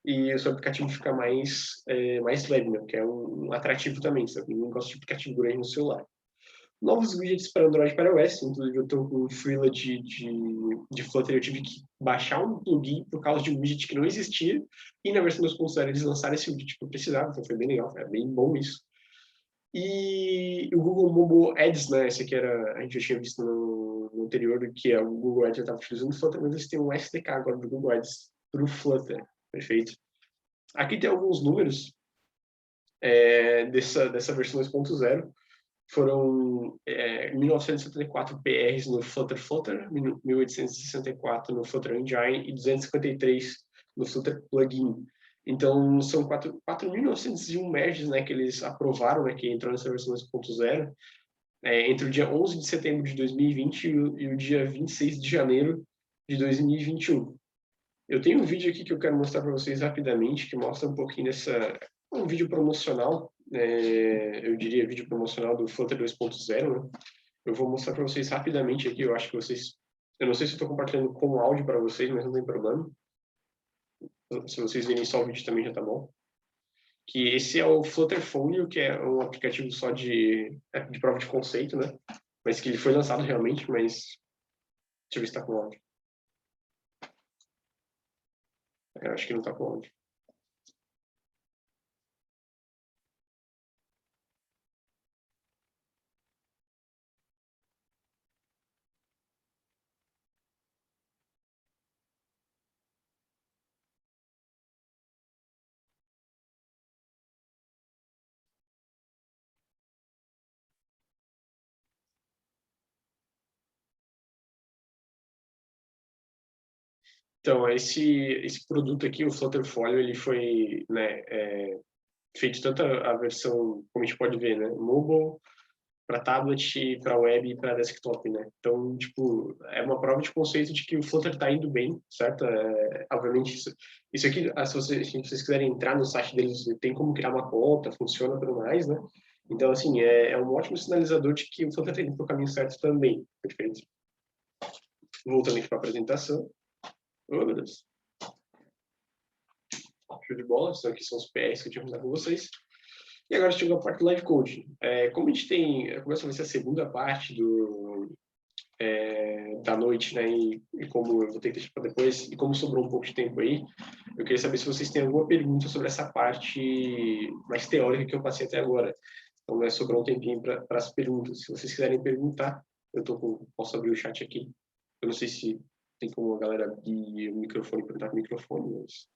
e o seu aplicativo fica mais leve, né? Que é um atrativo também, sabe? Ninguém gosta de aplicativo grande no celular. Novos widgets para Android e para iOS, inclusive eu estou com um freela de Flutter, eu tive que baixar um plugin por causa de um widget que não existia, e na versão 2.0 eles lançaram esse widget que eu precisava, então foi bem legal, é bem bom isso. E o Google Mobile Ads, né, esse aqui a gente já tinha visto no anterior, que é o Google Ads, eu estava utilizando o Flutter, mas eles têm um SDK agora do Google Ads para o Flutter, perfeito. Aqui tem alguns números dessa versão 2.0, foram 1.974 PRs no Flutter, 1.864 no Flutter Engine e 253 no Flutter Plugin. Então, são 4.901 merges, né, que eles aprovaram, né, que entrou nessa versão 2.0, entre o dia 11 de setembro de 2020 e o dia 26 de janeiro de 2021. Eu tenho um vídeo aqui que eu quero mostrar para vocês rapidamente, que mostra um pouquinho um vídeo promocional, eu diria vídeo promocional do Flutter 2.0, né? Eu vou mostrar para vocês rapidamente aqui, eu acho que eu não sei se eu estou compartilhando com áudio para vocês, mas não tem problema. Se vocês verem só o vídeo também já tá bom. Que esse é o Flutter Folio, que é um aplicativo só de prova de conceito, né? Mas que ele foi lançado realmente, mas deixa eu ver se está com áudio. Eu acho que não está com áudio. Então, esse produto aqui, o Flutter Folio, ele foi, né, feito tanto a versão, como a gente pode ver, né, mobile, para tablet, para web e para desktop, né? Então, tipo, é uma prova de conceito de que o Flutter está indo bem, certo? Obviamente, isso aqui, se vocês quiserem entrar no site deles, tem como criar uma conta, funciona e tudo mais, né? Então, assim, é um ótimo sinalizador de que o Flutter está indo para o caminho certo também, perfeito? Voltando aqui para a apresentação. Oh, meu Deus. Show de bola, então aqui são os PRs que eu tinha comentado com vocês. E agora chegou a parte do live coaching. Como a gente começa a ser a segunda parte da noite, né? E como eu vou ter que deixar para depois, e como sobrou um pouco de tempo aí, eu queria saber se vocês têm alguma pergunta sobre essa parte mais teórica que eu passei até agora. Então, sobrou um tempinho para as perguntas. Se vocês quiserem perguntar, posso abrir o chat aqui. Eu não sei se tem como a galera abrir o microfone, perguntar com o microfone, mas...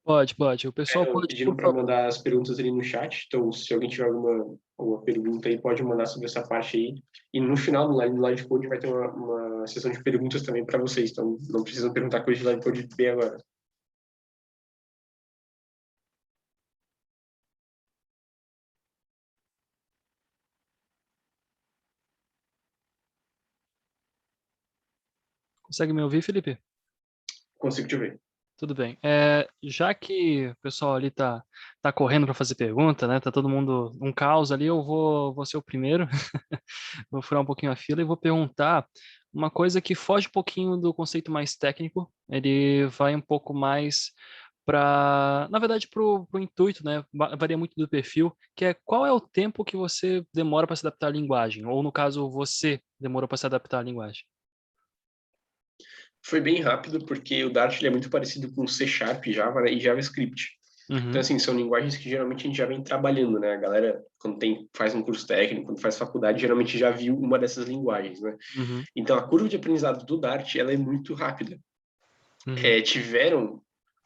Pode. O pessoal pode, pedindo para mandar as perguntas ali no chat, então se alguém tiver alguma pergunta aí, pode mandar sobre essa parte aí. E no final do Live Code vai ter uma sessão de perguntas também para vocês, então não precisam perguntar coisa de Live Code B agora. Consegue me ouvir, Felipe? Consigo te ver. Tudo bem. Já que o pessoal ali tá correndo para fazer pergunta, né? Tá todo mundo um caos ali, eu vou ser o primeiro. Vou furar um pouquinho a fila e vou perguntar uma coisa que foge um pouquinho do conceito mais técnico. Ele vai um pouco mais na verdade, pro intuito, né? Varia muito do perfil, que é qual é o tempo que você demora para se adaptar à linguagem? Ou, no caso, você demorou para se adaptar à linguagem? Foi bem rápido, porque o Dart ele é muito parecido com C#, Java, né, e JavaScript. Uhum. Então, assim, são linguagens que geralmente a gente já vem trabalhando, né? A galera, quando faz um curso técnico, quando faz faculdade, geralmente já viu uma dessas linguagens, né? Uhum. Então, a curva de aprendizado do Dart, ela é muito rápida. Uhum.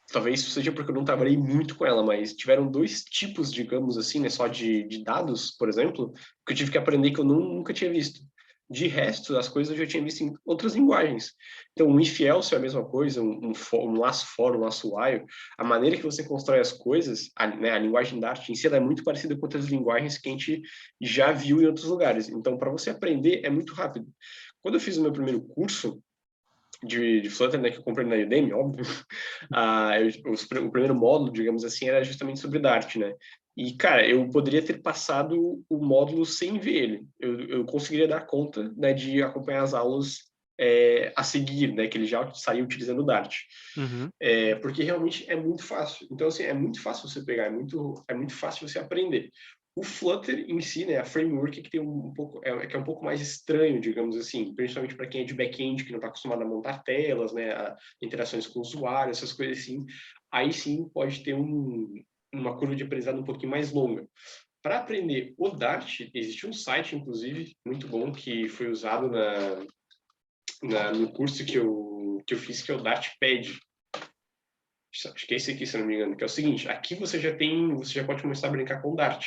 Talvez seja porque eu não trabalhei muito com ela, mas tiveram dois tipos, digamos assim, né? Só de dados, por exemplo, que eu tive que aprender que eu nunca tinha visto. De resto, as coisas eu já tinha visto em outras linguagens. Então, um if else é a mesma coisa, um laço for, um laço while. A maneira que você constrói as coisas, né, a linguagem Dart em si, ela é muito parecida com outras linguagens que a gente já viu em outros lugares. Então, para você aprender, é muito rápido. Quando eu fiz o meu primeiro curso de Flutter, né, que eu comprei na Udemy, óbvio, o primeiro módulo, digamos assim, era justamente sobre Dart, né? E, cara, eu poderia ter passado o módulo sem ver ele. Eu conseguiria dar conta, né, de acompanhar as aulas a seguir, né, que ele já saiu utilizando o Dart. Uhum. Porque realmente é muito fácil. Então, assim, é muito fácil você pegar, é muito fácil você aprender. O Flutter em si, né, a framework que tem um pouco, que é um pouco mais estranho, digamos assim, principalmente para quem é de back-end, que não está acostumado a montar telas, né, interações com o usuário, essas coisas assim, aí sim pode ter uma curva de aprendizado um pouquinho mais longa. Para aprender o Dart, existe um site, inclusive, muito bom, que foi usado no curso que eu fiz, que é o Dartpad. Acho que é esse aqui, se não me engano, que é o seguinte, aqui você já pode começar a brincar com o Dart.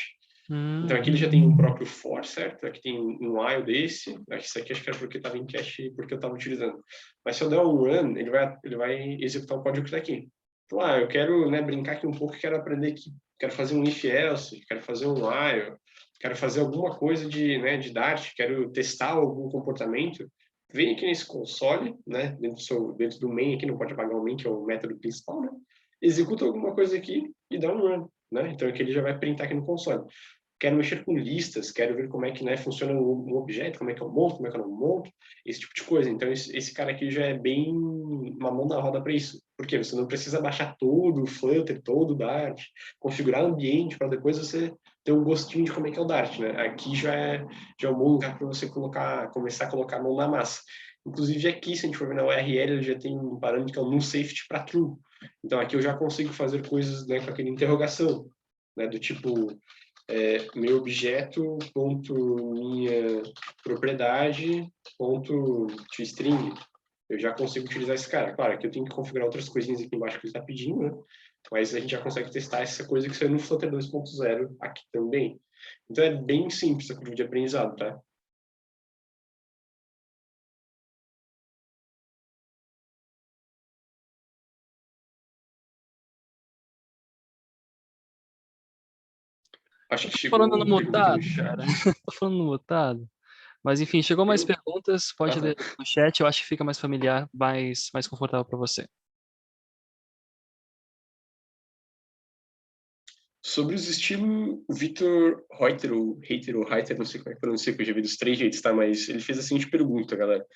Então aqui ele já tem um próprio for, certo? Aqui tem um while desse. Isso aqui acho que era porque estava em cache, porque eu estava utilizando. Mas se eu der um run, ele vai executar o código que está aqui. Então, eu quero, né, brincar aqui um pouco, quero aprender aqui, quero fazer um if else, quero fazer um while, quero fazer alguma coisa de Dart, quero testar algum comportamento. Vem aqui nesse console, né, dentro do main aqui, não pode apagar o main, que é o método principal, né? Executa alguma coisa aqui e dá um run, né? Então aqui ele já vai printar aqui no console. Quero mexer com listas, quero ver como é que, né, funciona um objeto, como é que eu monto, como é que eu não monto, esse tipo de coisa. Então, esse cara aqui já é bem uma mão na roda para isso. Porque você não precisa baixar todo o Flutter, todo o Dart, configurar ambiente para depois você ter um gostinho de como é que é o Dart, né? Aqui já é um bom lugar para você começar a colocar a mão na massa. Inclusive aqui, se a gente for ver na URL, ele já tem um parâmetro que é o null safety para true. Então, aqui eu já consigo fazer coisas, né, com aquela interrogação, né, do tipo meu objeto ponto minha propriedade ponto toString. Eu já consigo utilizar esse cara. Claro que eu tenho que configurar outras coisinhas aqui embaixo que ele está pedindo, né? Mas a gente já consegue testar essa coisa que saiu no Flutter 2.0 aqui também. Então é bem simples a curva de aprendizado, tá? Acho que chegou Falando no uma pergunta no mutado, chat. cara. Tô falando no mutado. Mas enfim, chegou mais perguntas, pode tá. ler no chat, eu acho que fica mais familiar, mais confortável para você. Sobre os estilos, o Vitor Reuter, ou Reiter, não sei como é que pronuncia, que eu já vi dos 3 jeitos, tá? Mas ele fez a seguinte pergunta, galera.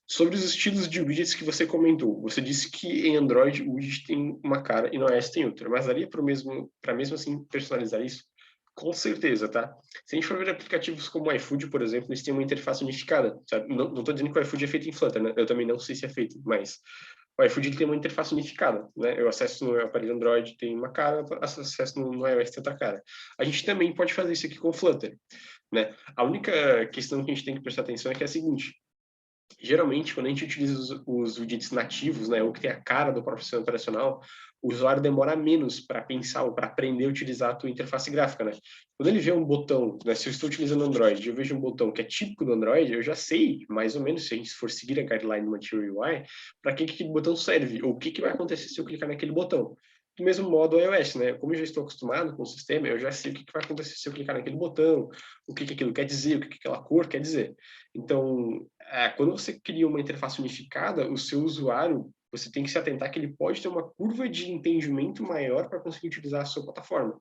Sobre os estilos de widgets que você comentou, você disse que em Android o widget tem uma cara e no iOS tem outra, mas daria para mesmo assim personalizar isso? Com certeza, tá? Se a gente for ver aplicativos como o iFood, por exemplo, eles têm uma interface unificada, sabe? Não estou dizendo que o iFood é feito em Flutter, né? Eu também não sei se é feito, mas o iFood ele tem uma interface unificada, né? Eu acesso no aparelho Android, tem uma cara, acesso no iOS, tem outra cara. A gente também pode fazer isso aqui com o Flutter, né? A única questão que a gente tem que prestar atenção é que é a seguinte: geralmente, quando a gente utiliza os widgets nativos, né, ou que tem a cara do próprio sistema operacional, o usuário demora menos para pensar ou para aprender a utilizar a tua interface gráfica, né? Quando ele vê um botão, né, se eu estou utilizando Android, eu vejo um botão que é típico do Android, eu já sei, mais ou menos, se a gente for seguir a guideline do Material UI, para que aquele botão serve, ou o que vai acontecer se eu clicar naquele botão. Do mesmo modo o iOS, né? Como eu já estou acostumado com o sistema, eu já sei o que vai acontecer se eu clicar naquele botão, o que aquilo quer dizer, o que aquela cor quer dizer. Então, quando você cria uma interface unificada, o seu usuário, você tem que se atentar que ele pode ter uma curva de entendimento maior para conseguir utilizar a sua plataforma.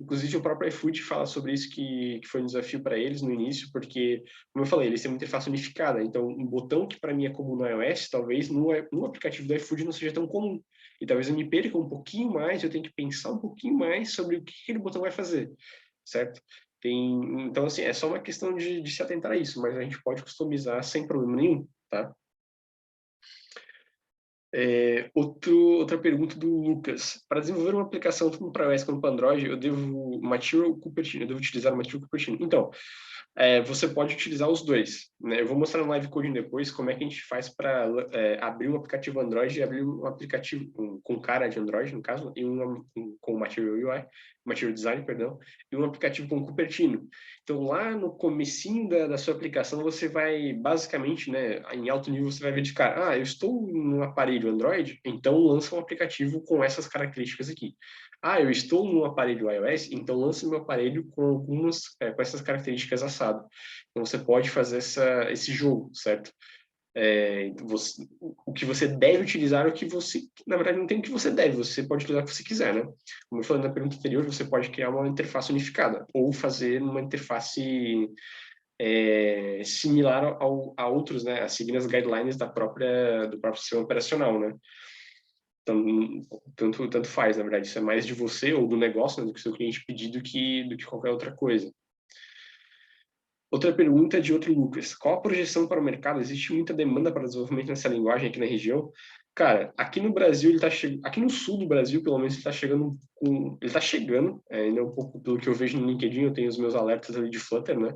Inclusive, o próprio iFood fala sobre isso, que foi um desafio para eles no início, porque, como eu falei, eles têm uma interface unificada. Então, um botão que para mim é comum no iOS, talvez no aplicativo do iFood não seja tão comum. E talvez eu me perca um pouquinho mais, eu tenho que pensar um pouquinho mais sobre o que aquele botão vai fazer, certo? Então, assim, é só uma questão de se atentar a isso, mas a gente pode customizar sem problema nenhum, tá? Outra pergunta do Lucas. Para desenvolver uma aplicação tanto para iOS quanto para Android, eu devo utilizar o Material Cupertino. Então, você pode utilizar os dois, né? Eu vou mostrar no live coding depois como é que a gente faz para abrir um aplicativo Android e abrir um aplicativo com cara de Android, no caso, e com Material UI, Material Design, perdão, e um aplicativo com Cupertino. Então, lá no comecinho da sua aplicação, você vai, basicamente, né, em alto nível, você vai verificar, eu estou no aparelho Android, então lança um aplicativo com essas características aqui. Eu estou no aparelho iOS, então lança meu aparelho com essas características assado. Então, você pode fazer esse jogo, certo? O que você deve utilizar é o que você... Na verdade, não tem o que você deve, você pode utilizar o que você quiser, né? Como eu falei na pergunta anterior, você pode criar uma interface unificada ou fazer uma interface similar a outros, né? A seguir as guidelines do próprio sistema operacional, né? Então, tanto faz, na verdade. Isso é mais de você ou do negócio, né, do que o seu cliente pedir do que qualquer outra coisa. Outra pergunta é de outro Lucas. Qual a projeção para o mercado? Existe muita demanda para desenvolvimento nessa linguagem aqui na região? Cara, aqui no Brasil, aqui no sul do Brasil, pelo menos, ele está chegando, ainda um pouco pelo que eu vejo no LinkedIn, eu tenho os meus alertas ali de Flutter, né?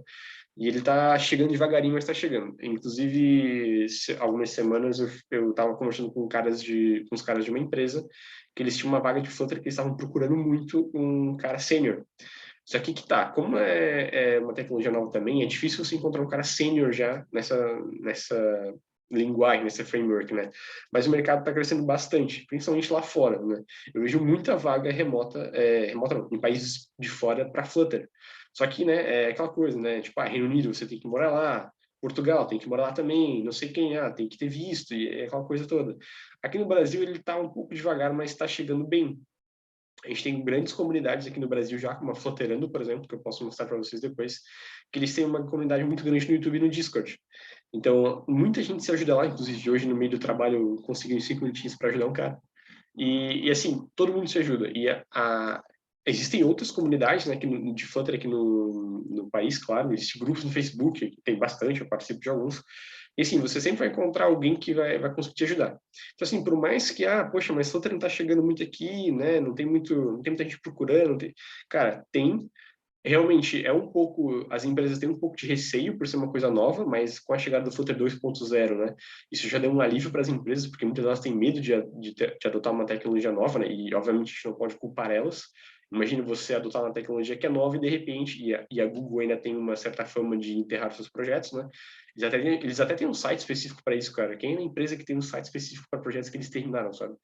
E ele está chegando devagarinho, mas está chegando. Inclusive, algumas semanas eu estava conversando com uns caras de uma empresa que eles tinham uma vaga de Flutter que eles estavam procurando muito um cara sênior. Só que como é uma tecnologia nova também, é difícil você encontrar um cara sênior já nessa linguagem, nessa framework, né? Mas o mercado está crescendo bastante, principalmente lá fora, né? Eu vejo muita vaga remota não, em países de fora para Flutter. Só que, né, é aquela coisa, né? Tipo, Reino Unido, você tem que morar lá, Portugal, tem que morar lá também, não sei quem, tem que ter visto, e é aquela coisa toda. Aqui no Brasil, ele está um pouco devagar, mas está chegando bem. A gente tem grandes comunidades aqui no Brasil já, como a Flutterando, por exemplo, que eu posso mostrar para vocês depois, que eles têm uma comunidade muito grande no YouTube e no Discord. Então, muita gente se ajuda lá, inclusive hoje no meio do trabalho eu consegui uns 5 minutinhos para ajudar um cara. E assim, todo mundo se ajuda. E existem outras comunidades, né, de Flutter aqui no país, claro. Existem grupos no Facebook, tem bastante, eu participo de alguns. E assim, você sempre vai encontrar alguém que vai conseguir te ajudar. Então assim, por mais que, poxa, mas Flutter não está chegando muito aqui, né, não tem muita gente procurando, cara, tem. Realmente, as empresas têm um pouco de receio por ser uma coisa nova, mas com a chegada do Flutter 2.0, né, isso já deu um alívio para as empresas, porque muitas delas têm medo de adotar uma tecnologia nova, né, e obviamente a gente não pode culpar elas. Imagine você adotar uma tecnologia que é nova e de repente, e a Google ainda tem uma certa fama de enterrar seus projetos, né? Eles até têm um site específico para isso, cara. Quem é a empresa que tem um site específico para projetos que eles terminaram, sabe?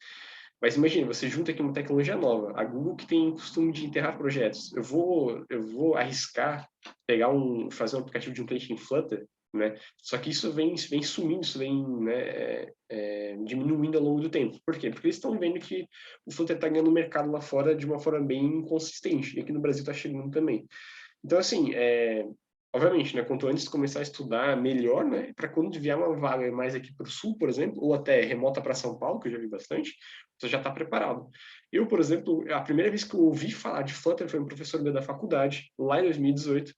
Mas imagine, você junta aqui uma tecnologia nova, a Google que tem costume de enterrar projetos. Eu vou arriscar fazer um aplicativo de um cliente em Flutter, né? Só que isso vem sumindo, isso vem, né, diminuindo ao longo do tempo. Por quê? Porque eles estão vendo que o Flutter está ganhando mercado lá fora de uma forma bem consistente, e aqui no Brasil está chegando também. Então, assim, obviamente, né, quanto antes começar a estudar, melhor, né, para quando vier uma vaga mais aqui para o Sul, por exemplo, ou até remota para São Paulo, que eu já vi bastante, você já está preparado. Eu, por exemplo, a primeira vez que eu ouvi falar de Flutter foi um professor meu da faculdade, lá em 2018,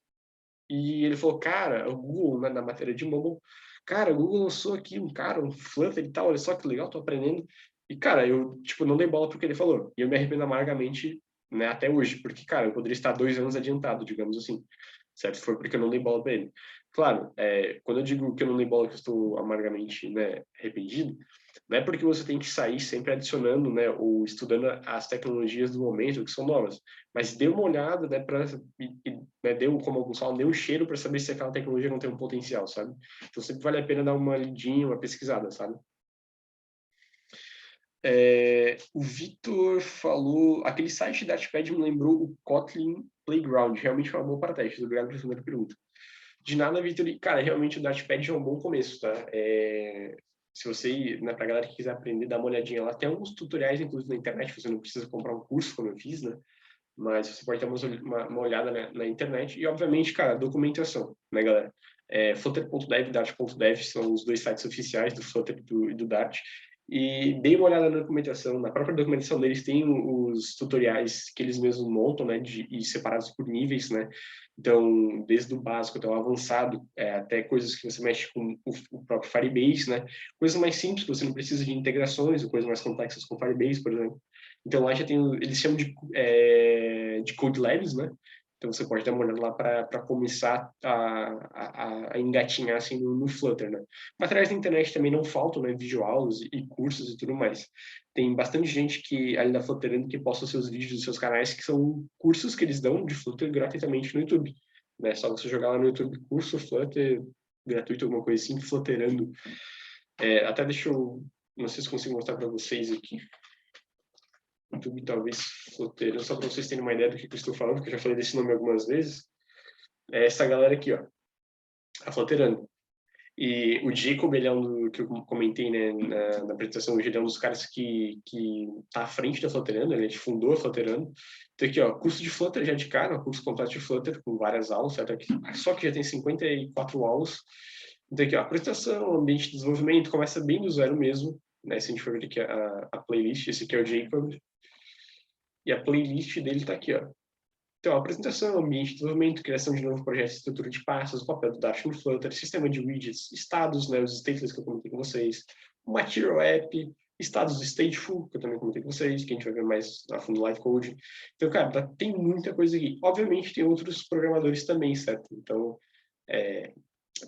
e ele falou, cara, o Google, né, na matéria de mobile, cara, o Google lançou aqui um Flutter e tal, olha só que legal, tô aprendendo. E, cara, eu, tipo, não dei bola pro que ele falou. E eu me arrependo amargamente, né, até hoje, porque, cara, eu poderia estar 2 anos adiantado, digamos assim, certo? Foi porque eu não dei bola para ele. Claro, quando eu digo que eu não dei bola, que eu estou amargamente, né, arrependido, não é porque você tem que sair sempre adicionando, né, ou estudando as tecnologias do momento que são novas, mas dê uma olhada, né, como alguns falam, dê um cheiro para saber se aquela tecnologia não tem um potencial, sabe? Então sempre vale a pena dar uma lidinha, uma pesquisada, sabe? O Vitor falou, aquele site da Archipad me lembrou o Kotlin Playground, realmente foi uma boa para testes, obrigado pela segunda pergunta. De nada, Vitor, cara, realmente o Dartpad é um bom começo, tá? Se você, né, pra galera que quiser aprender, dá uma olhadinha lá, tem alguns tutoriais, inclusive, na internet, você não precisa comprar um curso, como eu fiz, né? Mas você pode dar uma olhada na internet e, obviamente, cara, documentação, né, galera? Flutter.dev e Dart.dev são os 2 sites oficiais do Flutter e do Dart. E dei uma olhada na documentação, na própria documentação deles tem os tutoriais que eles mesmos montam, né, e separados por níveis, né? Então, desde o básico até o avançado, até coisas que você mexe com o próprio Firebase, né? Coisas mais simples, que você não precisa de integrações, ou coisas mais complexas com Firebase, por exemplo. Então, lá já tem, eles chamam de Code Labs, né? Então você pode dar uma olhada lá para começar a engatinhar assim no Flutter, né? Através da internet também não faltam, né, videoaulas e cursos e tudo mais. Tem bastante gente que ali da Flutterando que posta seus vídeos dos seus canais, que são cursos que eles dão de Flutter gratuitamente no YouTube, né? Só você jogar lá no YouTube curso Flutter gratuito, alguma coisa assim, Flutterando. Até deixa eu, não sei se consigo mostrar para vocês aqui. YouTube talvez Flutterando, só para vocês terem uma ideia do que eu estou falando, porque eu já falei desse nome algumas vezes. É essa galera aqui, ó, a Flutterando. E o Jacob, ele é que eu comentei, né, na apresentação, ele é um dos caras que tá à frente da Flutterando, ele fundou a Flutterando. Então aqui, ó, curso de Flutter já de cara, curso completo de Flutter, com várias aulas, certo? Só que já tem 54 aulas. Então aqui, ó, apresentação, ambiente de desenvolvimento, começa bem do zero mesmo, né? Se a gente for ver aqui a playlist, esse aqui é o Jacob. E a playlist dele tá aqui, ó. Então, apresentação, ambiente de desenvolvimento, criação de novo projeto, estrutura de pastas, o papel do Dart no Flutter, sistema de widgets, estados, né, os stateless que eu comentei com vocês, material app, estados stateful, que eu também comentei com vocês, que a gente vai ver mais a fundo live code. Então, cara, tem muita coisa aqui. Obviamente, tem outros programadores também, certo? Então,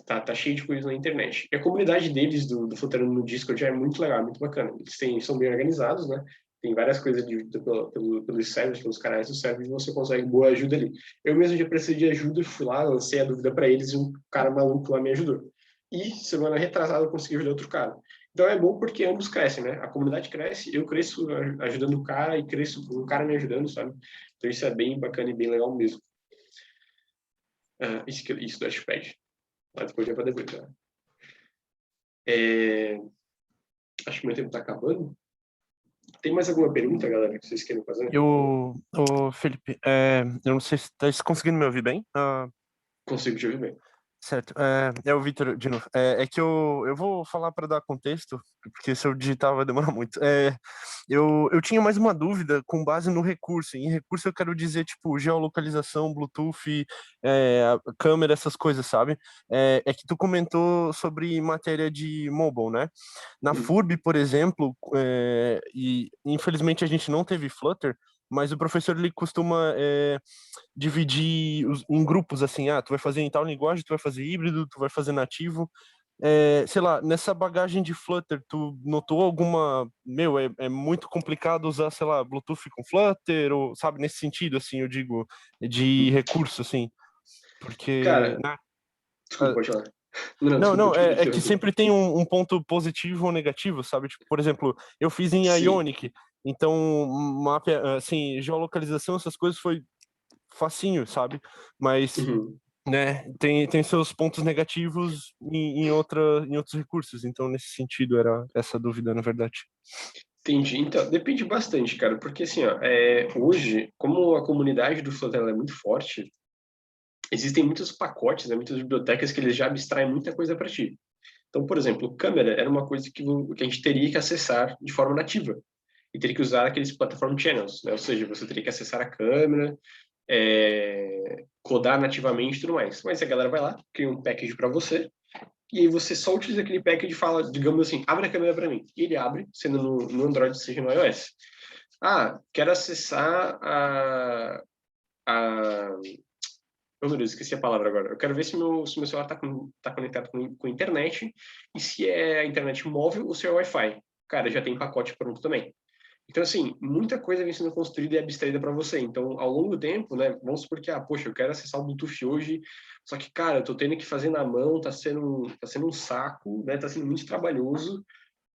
tá cheio de coisa na internet. E a comunidade deles, do Flutterando no Discord, já é muito legal, muito bacana. Eles são bem organizados, né? Tem várias coisas pelos servers, pelos canais do server, e você consegue boa ajuda ali. Eu mesmo já precisei de ajuda, fui lá, lancei a dúvida para eles e um cara maluco lá me ajudou. E semana retrasada eu consegui ajudar outro cara. Então é bom porque ambos crescem, né? A comunidade cresce, eu cresço ajudando o cara e cresço com o cara me ajudando, sabe? Então isso é bem bacana e bem legal mesmo. Isso do Dashpad. Mas depois é para depois, tá? Acho que meu tempo está acabando. Tem mais alguma pergunta, galera, que vocês querem fazer? Felipe, eu não sei se está conseguindo me ouvir bem. Consigo te ouvir bem. Certo. É o Vitor de novo. É que eu vou falar para dar contexto, porque se eu digitar vai demorar muito. Eu tinha mais uma dúvida com base no recurso. Em recurso eu quero dizer, tipo, geolocalização, Bluetooth, a câmera, essas coisas, sabe? É que tu comentou sobre matéria de mobile, né? Na FURB, por exemplo, e infelizmente a gente não teve Flutter, mas o professor ele costuma dividir em grupos, assim, tu vai fazer em tal linguagem, tu vai fazer híbrido, tu vai fazer nativo. Sei lá, nessa bagagem de Flutter, tu notou alguma... é muito complicado usar, sei lá, Bluetooth com Flutter, ou, sabe, nesse sentido, assim, eu digo, de recurso, assim, porque... Cara, né? desculpa, pode falar. Não, é que sempre tem um ponto positivo ou negativo, sabe? Tipo, por exemplo, eu fiz em Ionic, então, assim, geolocalização, essas coisas foi facinho, sabe? Mas, né, tem seus pontos negativos em outros recursos, então, nesse sentido, era essa dúvida, na verdade. Entendi. Então, depende bastante, cara, porque assim, ó, hoje, como a comunidade do Flutter é muito forte, existem muitos pacotes, né, muitas bibliotecas que eles já abstraem muita coisa para ti. Então, por exemplo, câmera era uma coisa que a gente teria que acessar de forma nativa e teria que usar aqueles platform channels, né? Ou seja, você teria que acessar a câmera, codar nativamente e tudo mais. Mas a galera vai lá, cria um package para você, e aí você só utiliza aquele package e fala, digamos assim, abre a câmera para mim. E ele abre, sendo no Android, seja no iOS. Quero acessar Oh, meu Deus, esqueci a palavra agora. Eu quero ver se meu celular tá conectado com a internet e se é a internet móvel ou se é Wi-Fi. Cara, já tem pacote pronto também. Então, assim, muita coisa vem sendo construída e abstraída para você. Então, ao longo do tempo, né, vamos supor que, poxa, eu quero acessar o Bluetooth hoje, só que, cara, eu tô tendo que fazer na mão, tá sendo um saco, né, tá sendo muito trabalhoso.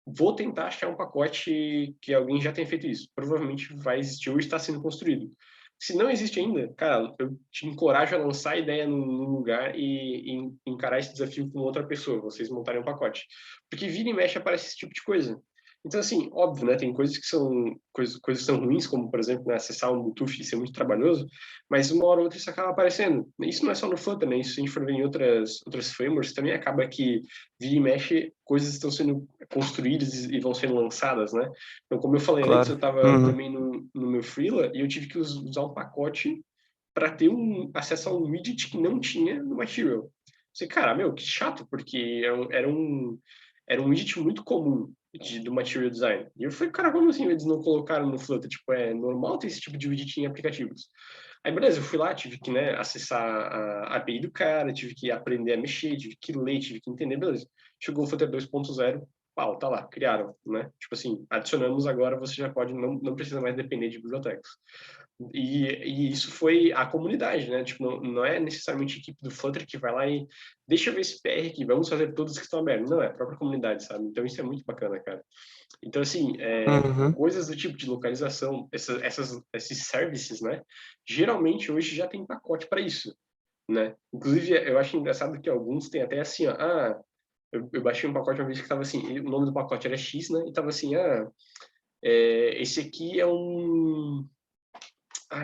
Vou tentar achar um pacote que alguém já tenha feito isso. Provavelmente vai existir ou está sendo construído. Se não existe ainda, cara, eu te encorajo a lançar a ideia num lugar e encarar esse desafio com outra pessoa, vocês montarem um pacote. Porque vira e mexe aparece esse tipo de coisa. Então, assim, óbvio, né? Tem coisas que são coisas que são ruins, como, por exemplo, né, acessar um Bluetooth e ser muito trabalhoso, mas uma hora ou outra isso acaba aparecendo. Isso não é só no Flutter, né? Isso, se a gente for ver em outras frameworks, também acaba que vira e mexe, coisas estão sendo construídas e vão sendo lançadas, né? Então, como eu falei antes, eu estava também no meu Freela e eu tive que usar um pacote para ter acesso a um widget que não tinha no Material. Você, cara, que chato, porque era um widget muito comum do Material Design. E eu falei, cara, como assim eles não colocaram no Flutter? Tipo, é normal ter esse tipo de widget em aplicativos. Aí, beleza, eu fui lá, tive que, né, acessar a API do cara, tive que aprender a mexer, tive que ler, tive que entender, beleza. Chegou o Flutter 2.0, pau, tá lá, criaram, né? Tipo assim, adicionamos agora, você já pode, não precisa mais depender de bibliotecas. E isso foi a comunidade, né? Tipo, não é necessariamente a equipe do Flutter que vai lá e deixa eu ver esse PR aqui, vamos fazer todos que estão abertos. Não, é a própria comunidade, sabe? Então isso é muito bacana, cara. Então, assim, Uhum. coisas do tipo de localização, esses services, né? Geralmente hoje já tem pacote para isso, né? Inclusive, eu acho engraçado que alguns têm até assim, ó, eu baixei um pacote uma vez que estava assim, o nome do pacote era X, né? E estava assim, esse aqui é um...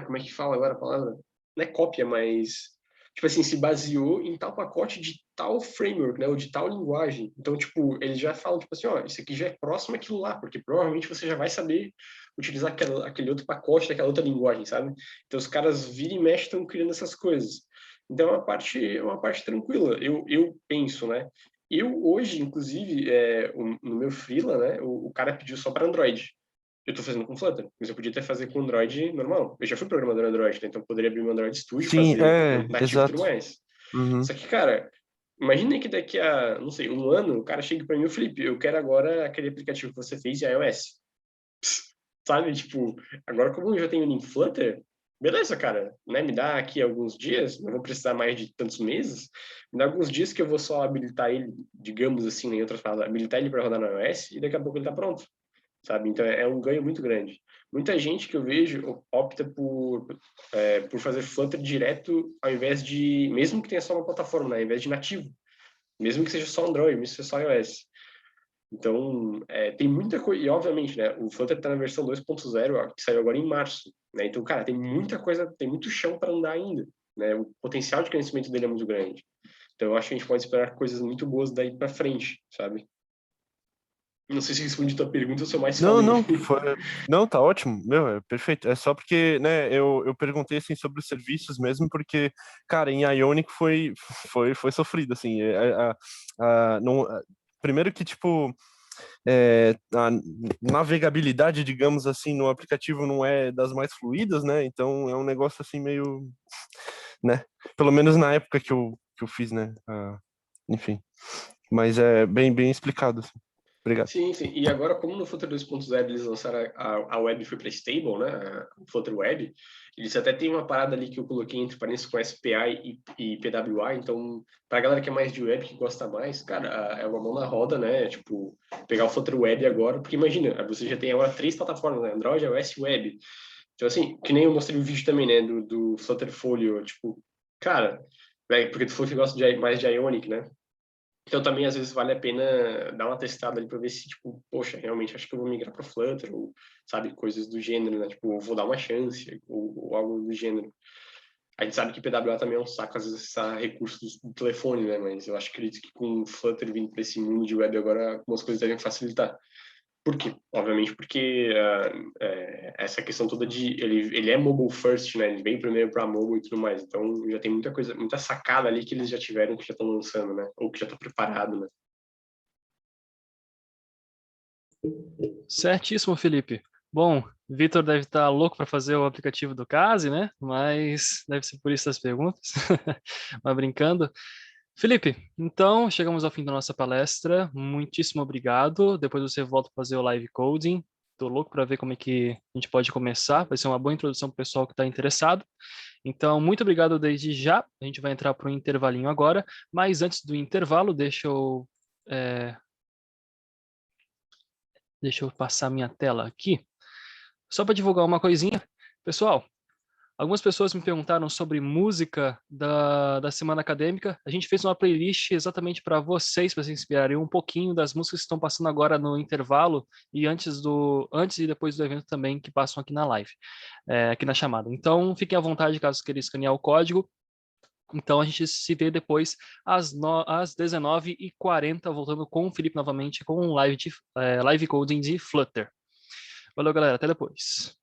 como é que fala agora a palavra? Não é cópia, mas... Tipo assim, se baseou em tal pacote de tal framework, né? Ou de tal linguagem. Então, tipo, eles já falam, tipo assim, ó, isso aqui já é próximo àquilo lá, porque provavelmente você já vai saber utilizar aquele outro pacote daquela outra linguagem, sabe? Então, os caras viram e mexem estão criando essas coisas. Então, é uma parte tranquila. Eu penso, né? Eu, hoje, inclusive, no meu freela, né? O cara pediu só para Android. Eu tô fazendo com Flutter, mas eu podia até fazer com Android normal. Eu já fui programador Android, né? Então eu poderia abrir meu Android Studio, Sim, fazer nativo e tudo exato. mais. Uhum. Só que, cara, imagina que daqui a, não sei, um ano, o cara chega para mim, Felipe, eu quero agora aquele aplicativo que você fez de iOS. Sabe? Tipo, agora como eu já tenho em Flutter, beleza, cara, né? Me dá aqui alguns dias, não vou precisar mais de tantos meses, me dá alguns dias que eu vou só habilitar ele, digamos assim, em outras palavras, habilitar ele para rodar no iOS e daqui a pouco ele tá pronto, sabe? Então é um ganho muito grande. Muita gente que eu vejo opta por fazer Flutter direto ao invés de, mesmo que tenha só uma plataforma, né? Ao invés de nativo, mesmo que seja só Android, mesmo que seja só iOS. Então, tem muita coisa, e obviamente, né, o Flutter está na versão 2.0, ó, que saiu agora em março, né? Então, cara, tem muita coisa, tem muito chão para andar ainda, né? O potencial de crescimento dele é muito grande. Então, eu acho que a gente pode esperar coisas muito boas daí para frente, sabe? Não sei se respondi a tua pergunta, eu só mais Não, falei. não, não, tá ótimo, meu, é perfeito. É só porque, né, eu perguntei assim sobre os serviços mesmo, porque, cara, em Ionic foi sofrido, assim, não, primeiro que, tipo, a navegabilidade, digamos assim, no aplicativo não é das mais fluídas, né, então é um negócio assim meio, né, pelo menos na época que eu fiz, né, enfim, mas é bem explicado, assim. Obrigado. Sim, sim. E agora, como no Flutter 2.0 eles lançaram a web foi para stable, né? O Flutter Web, eles até tem uma parada ali que eu coloquei entre parênteses com SPI e PWA. Então, para a galera que é mais de web, que gosta mais, cara, é uma mão na roda, né? Tipo, pegar o Flutter Web agora, porque imagina, você já tem agora 3 plataformas, né? Android, iOS e Web. Então, assim, que nem eu mostrei o vídeo também, né? Do Flutter Folio, tipo, cara, porque tu falou que gosta mais de Ionic, né? Então também às vezes vale a pena dar uma testada ali para ver se tipo, poxa, realmente acho que eu vou migrar para Flutter ou sabe, coisas do gênero, né? Tipo, vou dar uma chance ou algo do gênero. A gente sabe que PWA também é um saco às vezes acessar recursos do telefone, né? Mas eu acredito que com o Flutter vindo para esse mundo de web agora algumas coisas devem facilitar. Por quê? Obviamente porque essa questão toda de ele é mobile first, né? Ele vem primeiro para mobile e tudo mais. Então já tem muita coisa, muita sacada ali que eles já tiveram, que já estão lançando, né? Ou que já está preparado, né? Certíssimo, Felipe. Bom, Vitor deve estar louco para fazer o aplicativo do Case, né? Mas deve ser por isso as perguntas. Mas brincando. Felipe, então chegamos ao fim da nossa palestra. Muitíssimo obrigado. Depois você volta para fazer o live coding. Estou louco para ver como é que a gente pode começar. Vai ser uma boa introdução para o pessoal que está interessado. Então, muito obrigado desde já. A gente vai entrar para um intervalinho agora. Mas antes do intervalo, deixa eu passar minha tela aqui. Só para divulgar uma coisinha. Pessoal, algumas pessoas me perguntaram sobre música da semana acadêmica. A gente fez uma playlist exatamente para vocês se inspirarem um pouquinho das músicas que estão passando agora no intervalo e antes e depois do evento também, que passam aqui na live, aqui na chamada. Então, fiquem à vontade caso queiram escanear o código. Então, a gente se vê depois às 19h40, voltando com o Felipe novamente, com um live coding de Flutter. Valeu, galera. Até depois.